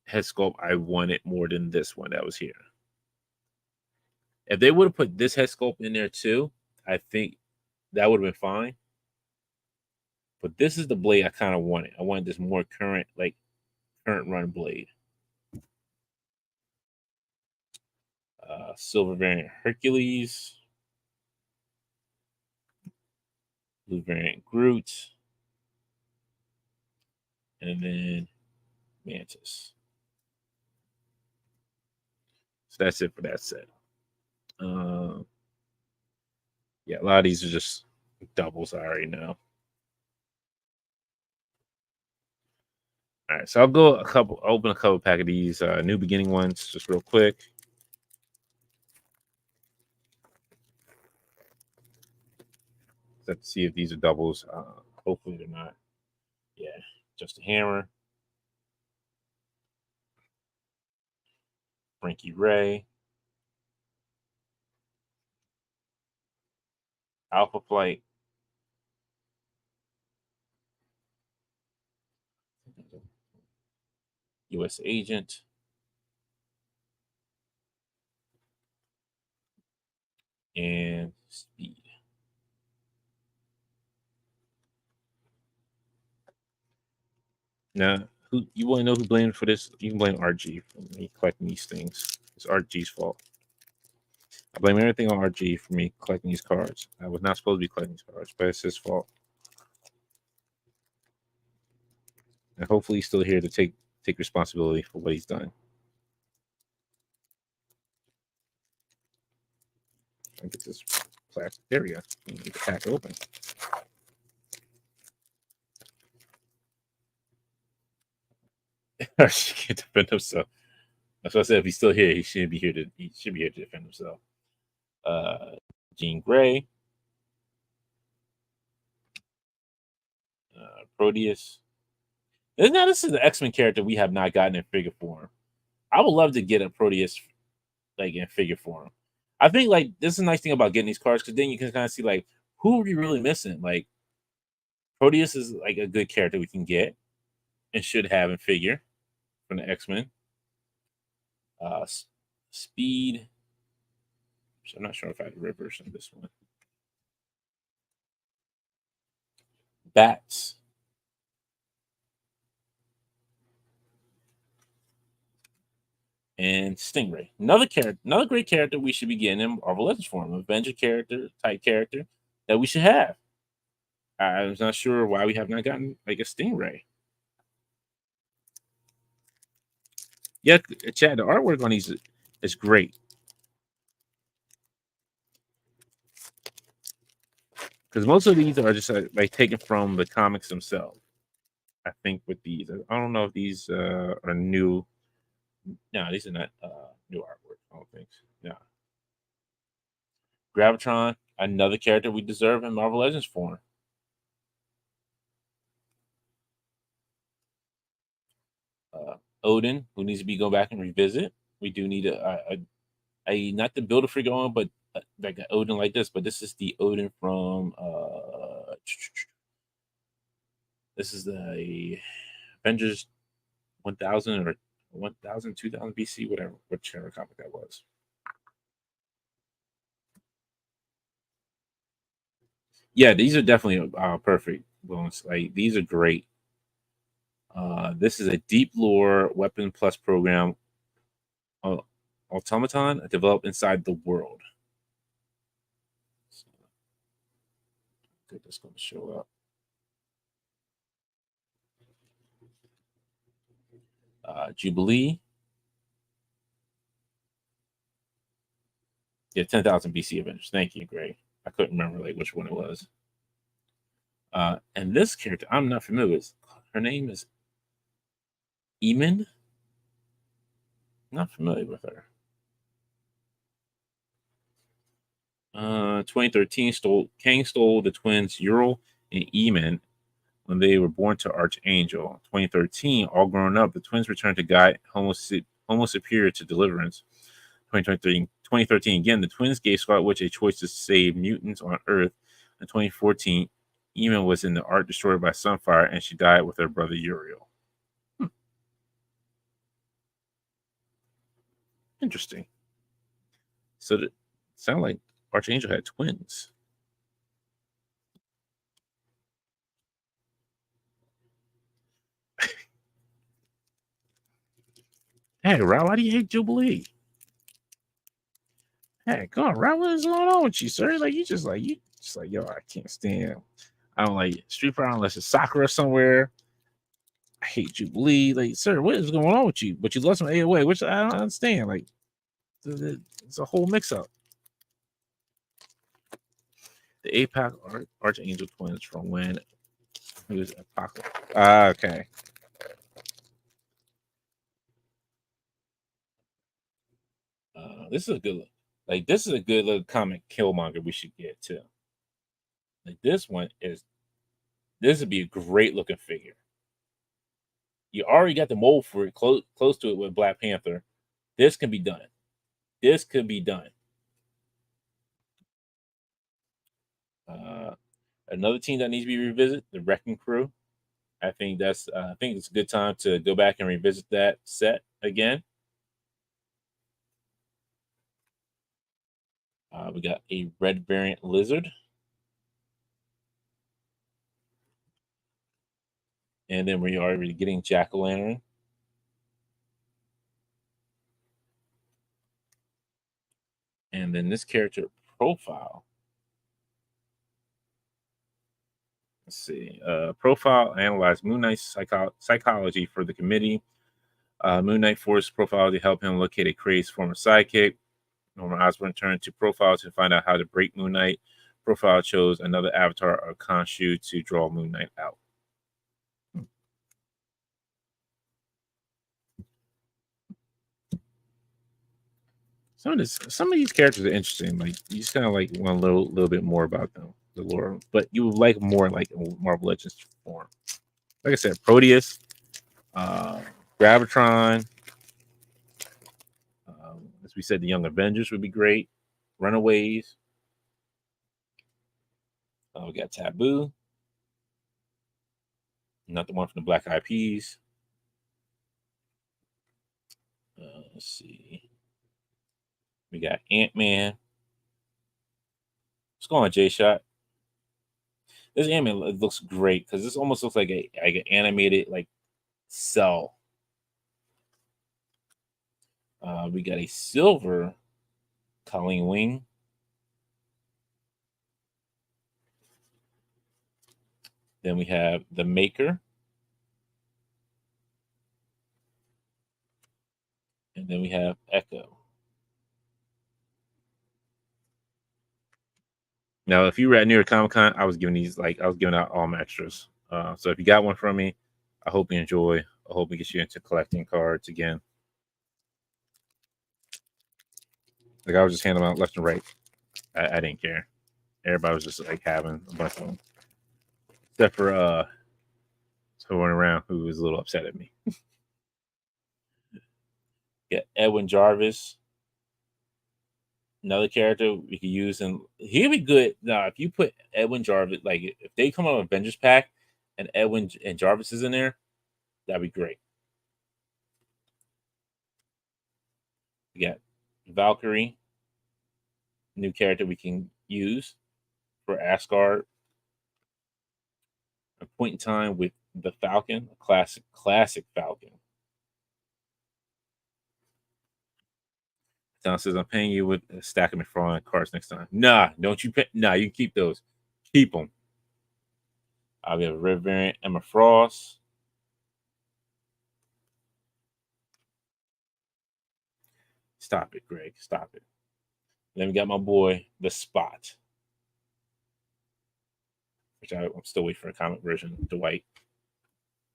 head sculpt I wanted more than this one that was here. If they would have put this head sculpt in there too, I think that would have been fine. But this is the Blade I kind of wanted. I wanted this more current run Blade. Silver variant Hercules. Blue variant Groot. And then Mantis. So that's it for that set. Yeah, a lot of these are just doubles I already know. All right, so I'll open a couple pack of these new beginning ones just real quick. Let's see if these are doubles. Hopefully they're not. Yeah, just a hammer. Frankie Ray. Alpha Flight. U.S. Agent. And Speed. Now, who you want to know who blamed for this? You can blame RG for me collecting these things. It's RG's fault. I blame everything on RG for me collecting these cards. I was not supposed to be collecting these cards, but it's his fault. And hopefully he's still here to take responsibility for what he's done. I get this plastic. There we go. Get the pack open. She can't defend himself. That's what I said. If he's still here, he should be here to defend himself. Jean Grey. Proteus. Now this is the X-Men character we have not gotten in figure form. I would love to get a Proteus like in figure form. I think like this is a nice thing about getting these cards because then you can kind of see like who are we really missing. Like Proteus is like a good character we can get and should have in figure from the X-Men. Speed. I'm not sure if I had a red version of this one. Bats. And Stingray. Another great character we should be getting in Marvel Legends form. Avenger character, type character that we should have. I'm not sure why we have not gotten like a Stingray. Yeah, Chad, the artwork on these is great. Because most of these are just like taken from the comics themselves. I think with these, I don't know if these are new. No, these are not new artwork. I don't think. No. Gravitron, another character we deserve in Marvel Legends form. Odin, who needs to be going back and revisit. We do need a not to build a figure on, but like an Odin like this. But this is the Odin from this is the Avengers 1000 or 1000, 2000 BC, whatever, whichever comic that was. Yeah, these are definitely perfect ones. Like these are great. This is a deep lore weapon plus program automaton developed inside the world. So, I think that's going to show up. Jubilee. Yeah, 10,000 BC Avengers. Thank you, Gray. I couldn't remember like which one it was. And this character I'm not familiar with. Her name is Eamon. Not familiar with her. 2013 Kang stole the twins Ural and Eamon when they were born to Archangel. 2013, all grown up, the twins returned to guide Homo Superior to deliverance. 2013 again, the twins gave Scarlet Witch a choice to save mutants on Earth. In 2014, Eamon was in the Ark destroyed by Sunfire, and she died with her brother Uriel. Interesting. So it sounded like Archangel had twins. Hey, Raul, why do you hate Jubilee? Hey, come on, Raul, what is going on with you, sir? Like you just like, yo, I can't stand. I don't like Street Fighter unless it's Sakura somewhere. I hate Jubilee. Like, sir, what is going on with you? But you love some AOA, which I don't understand. Like, it's a whole mix-up. The APAC Archangel twins from when? Who's Apocalypse? Okay. This is a good, like this is a good little comic Killmonger we should get too. Like this would be a great looking figure. You already got the mold for it close to it with Black Panther. This can be done. This could be done. Another team that needs to be revisited, the Wrecking Crew. I think it's a good time to go back and revisit that set again. We got a red variant lizard. And then we are already getting Jack-o'-lantern. And then this character profile. Let's see. Profile analyze Moon Knight's psychology for the committee. Moon Knight forced profile to help him locate a crazed former sidekick. Norman Osborn turned to profile to find out how to break Moon Knight. Profile chose another avatar of Khonshu to draw Moon Knight out. Some of these characters are interesting. Like you just kind of like want a little bit more about them, the lore, but you would like more like Marvel Legends form. Like I said, Proteus, Gravitron. As we said, the Young Avengers would be great. Runaways. We got Taboo. Not the one from the Black Eyed Peas. Let's see. We got Ant-Man. What's going on, J-Shot? This Ant-Man looks great because this almost looks like an animated like cell. We got a silver Colleen Wing. Then we have the Maker. And then we have Echo. Now, if you were at New York Comic Con, I was giving out all my extras. So if you got one from me, I hope you enjoy. I hope it gets you into collecting cards again. Like I was just handing them out left and right. I didn't care. Everybody was just like having a bunch of them. Except for someone around who was a little upset at me. Yeah, Edwin Jarvis. Another character we could use, and he'd be good. Now, if you put Edwin Jarvis, like if they come on Avengers pack and Edwin and Jarvis is in there, that'd be great. We got Valkyrie, new character we can use for Asgard. A point in time with the Falcon, a classic Falcon. Tom says, I'm paying you with a stack of McFarlane cards next time. Nah, don't you pay? Nah, you can keep those. Keep them. We have a red variant, Emma Frost. Stop it, Greg. Stop it. Then we got my boy, The Spot. Which I'm still waiting for a comic version. Dwight.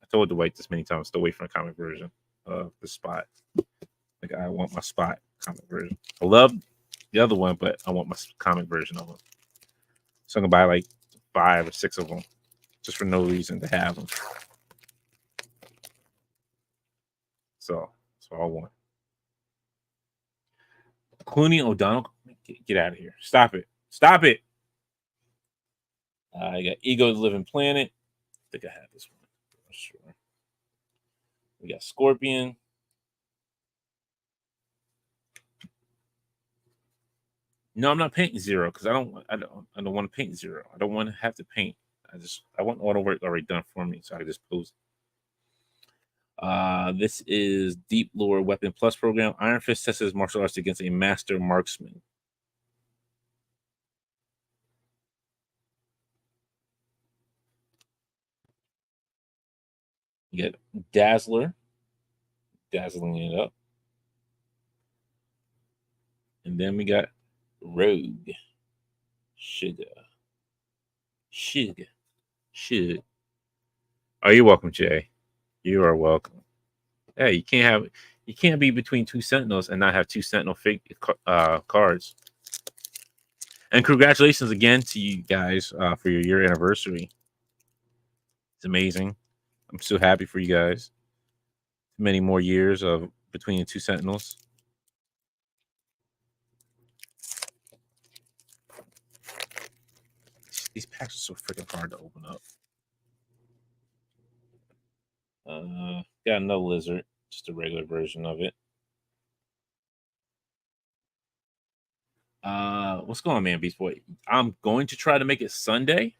I told Dwight this many times, still waiting for a comic version of The Spot. Like, I want my Spot comic version. I love the other one, but I want my comic version of them. So I'm going to buy like 5 or 6 of them just for no reason to have them. So that's all I want. Clooney O'Donnell, get out of here. Stop it. Stop it. I got Ego the Living Planet. I think I have this one. I'm not sure. We got Scorpion. No, I'm not painting Zero because I don't want to paint Zero. I don't want to have to paint. I want auto work already done for me, so I can just pose. This is Deep Lore Weapon Plus program. Iron Fist tests his martial arts against a master marksman. You get Dazzler, dazzling it up. And then we got Rogue. Sugar. Oh, you're welcome, Jay. You are welcome. Hey, you can't be between 2 Sentinels and not have 2 Sentinel cards. And congratulations again to you guys for your year anniversary. It's amazing. I'm so happy for you guys. Many more years of between the 2 Sentinels. These packs are so freaking hard to open up. Got another lizard, just a regular version of it. What's going on, man, Beast Boy? I'm going to try to make it Sunday.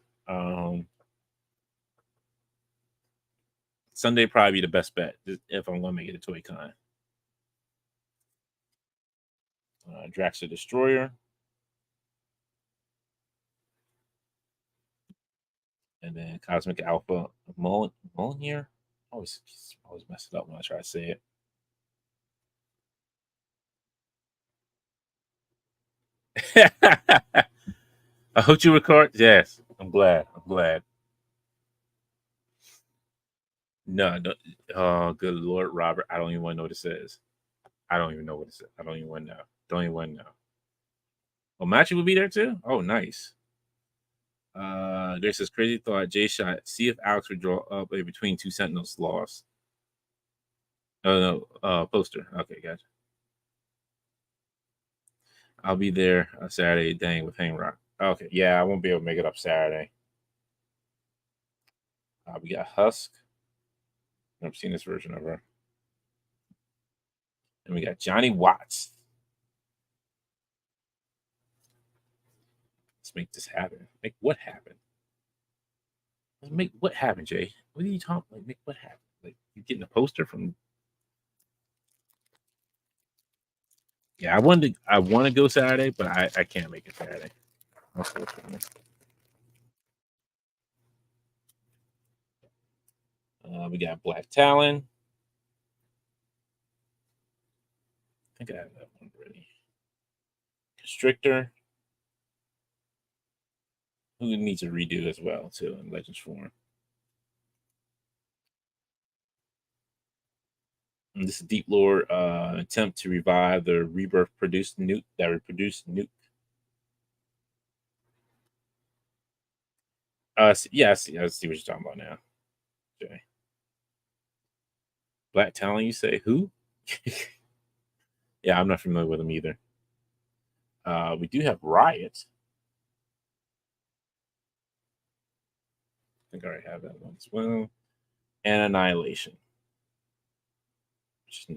Sunday probably be the best bet if I'm going to make it a Toy Con. Drax the Destroyer. And then Cosmic Alpha Molnir. Always mess it up when I try to say it. I hope you record. Yes, I'm glad. No, oh, good Lord, Robert. I don't even want to know what it says. I don't even know what it says. I don't even want to know. Don't even want to know. Oh, Matchy will be there too? Oh, nice. There's this crazy thought. J Shot. See if Alex would draw up a between two Sentinels loss. Oh no, poster. Okay, gotcha. I'll be there Saturday. Dang, with Hang Rock. Okay, yeah, I won't be able to make it up Saturday. We got Husk. Never seen this version of her. And we got Johnny Watts. Let's make this happen. Make what happen? Let's make what happen, Jay? What are you talking about? Like, make what happen? Like, you getting a poster from? Yeah, I want to go Saturday, but I can't make it Saturday. Unfortunately. We got Black Talon. I think I have that one ready. Constrictor, who needs a redo as well, too, in Legends form. And this is Deep Lore attempt to revive the rebirth produced nuke that reproduced nuke. Yeah, I see what you're talking about now. Okay. Black Talon, you say who? Yeah, I'm not familiar with them either. We do have Riot. I think I already have that one as well. And Annihilation.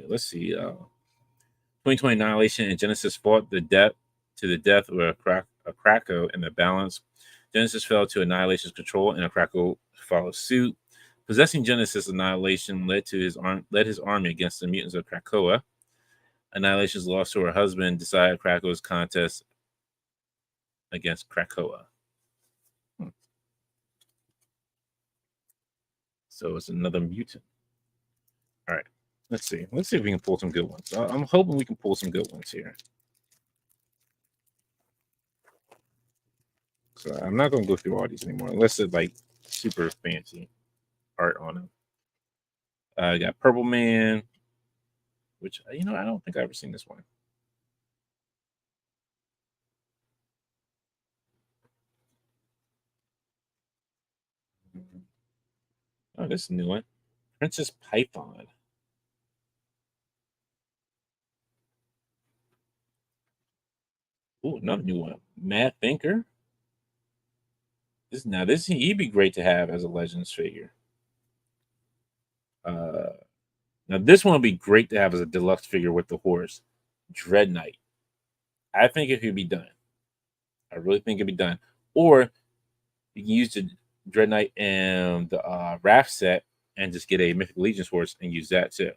Let's see. 2020 Annihilation and Genesis fought to the death with a Krakow in the balance. Genesis fell to Annihilation's control, and a Krakow followed suit. Possessing Genesis, Annihilation led his army against the mutants of Krakoa. Annihilation's loss to her husband decided Krakow's contest against Krakoa. So it's another mutant. All right. Let's see. Let's see if we can pull some good ones. I'm hoping we can pull some good ones here. So I'm not going to go through all these anymore, unless it's like super fancy art on them. I got Purple Man, which, I don't think I've ever seen this one. Oh, this is a new one. Princess Python. Oh, another new one. Mad Thinker. He'd be great to have as a Legends figure. Now this one would be great to have as a deluxe figure with the horse, Dread Knight. I think it could be done. I really think it'd be done. Or you can use the Dread Knight and the Wrath set and just get a Mythic Legions horse and use that too.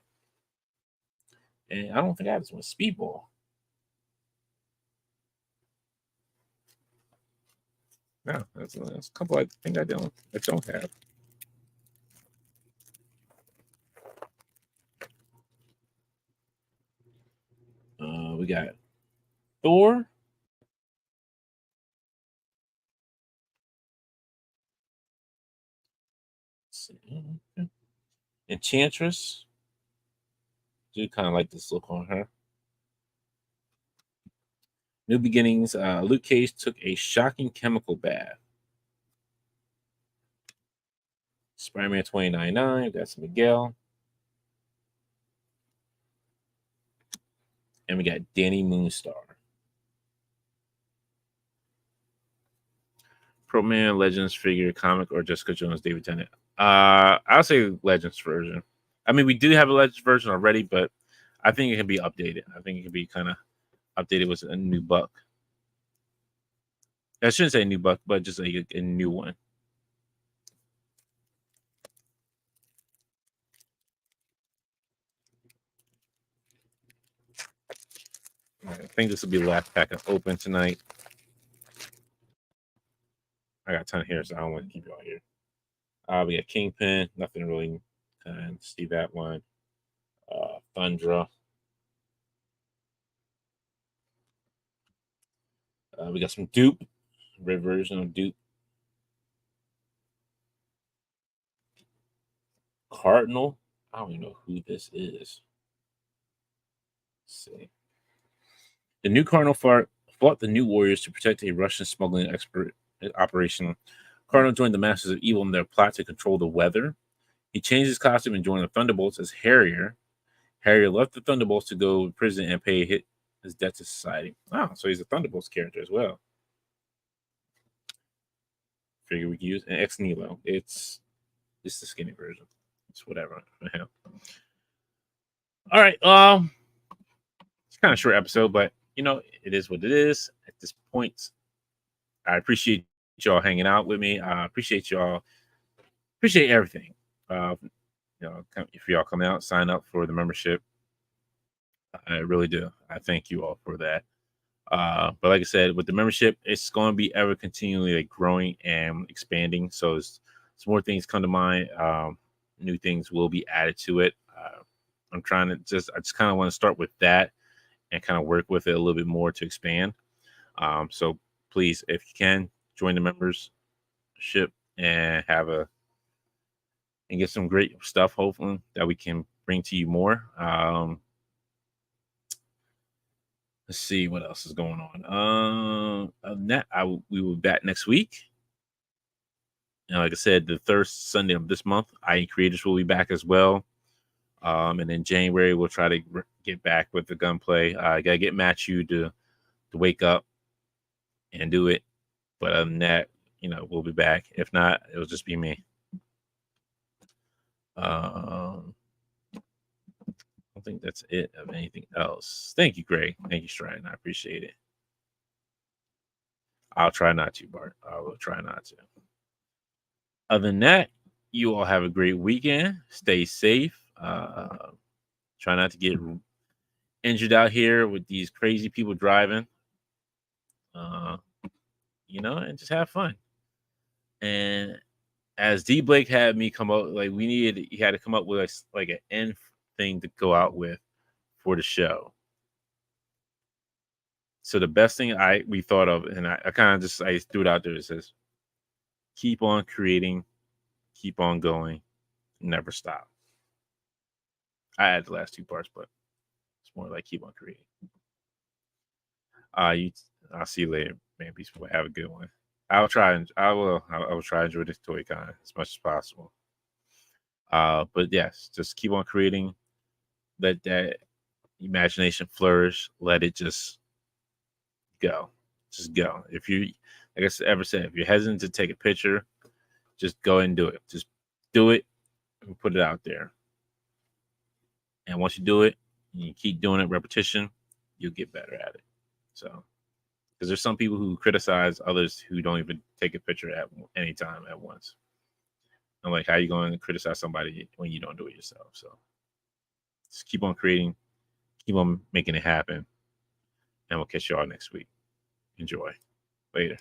And I don't think I have this one. Speedball. No, that's a couple I think I don't have. We got Thor. Enchantress. Do kind of like this look on her. New Beginnings. Luke Cage took a shocking chemical bath. Spider-Man 2099. That's Miguel. And we got Danny Moonstar. Pro Man, Legends figure, comic, or Jessica Jones, David Tennant. I'll say Legends version. I mean, we do have a Legends version already, but I think it can be updated. I think it can be kind of updated with a new buck. I shouldn't say new buck, but just a new one. I think this will be the last pack of open tonight. I got a ton here, so I don't want to keep y'all here. We got Kingpin, nothing really. And see that one. Thundra. We got some Dupe, red version of Dupe. Cardinal. I don't even know who this is. Let's see. The new Cardinal fought the new warriors to protect a Russian smuggling expert operation. Cardinal joined the Masters of Evil in their plot to control the weather. He changed his costume and joined the Thunderbolts as Harrier. Harrier left the Thunderbolts to go to prison and pay his debt to society. Wow, so he's a Thunderbolts character as well. Figure we can use. And Ex Nihilo. It's the skinny version. It's whatever. All right. It's kind of short episode, but it is what it is. At this point, I appreciate y'all hanging out with me. I appreciate y'all. Appreciate everything. If y'all come out, sign up for the membership. I really do. I thank you all for that. But like I said, with the membership, it's going to be ever continually growing and expanding. So as more things come to mind, new things will be added to it. I just kind of want to start with that and kind of work with it a little bit more to expand. So please, if you can, join the membership and get some great stuff, hopefully, that we can bring to you more. Let's see what else is going on. Other than that, we will be back next week. Like I said, the third Sunday of this month, IE Creators will be back as well. And in January, we'll try to get back with the gunplay. I gotta get Matthew to wake up and do it. But other than that, we'll be back. If not, it'll just be me. I don't think that's it of anything else. Thank you, Greg. Thank you, Stratton. I appreciate it. I'll try not to, Bart. I will try not to. Other than that, you all have a great weekend. Stay safe. Try not to get injured out here with these crazy people driving. And just have fun. And as D Blake had me come up, he had to come up with like an end thing to go out with for the show. So the best thing we thought of, and I kind of just threw it out there, it says, keep on creating, keep on going, never stop. I added the last two parts, but it's more like keep on creating. I'll see you later, man. Peace. Have a good one. I will try to enjoy this Toy Con as much as possible. But yes, just keep on creating. Let that imagination flourish. Let it just go. Just go. If you, like I ever said, if you're hesitant to take a picture, just go and do it. Just do it and put it out there. And once you do it, and you keep doing it, repetition, you'll get better at it. So, because there's some people who criticize others who don't even take a picture at any time at once. I'm like, how are you going to criticize somebody when you don't do it yourself? So, just keep on creating, keep on making it happen, and we'll catch you all next week. Enjoy. Later.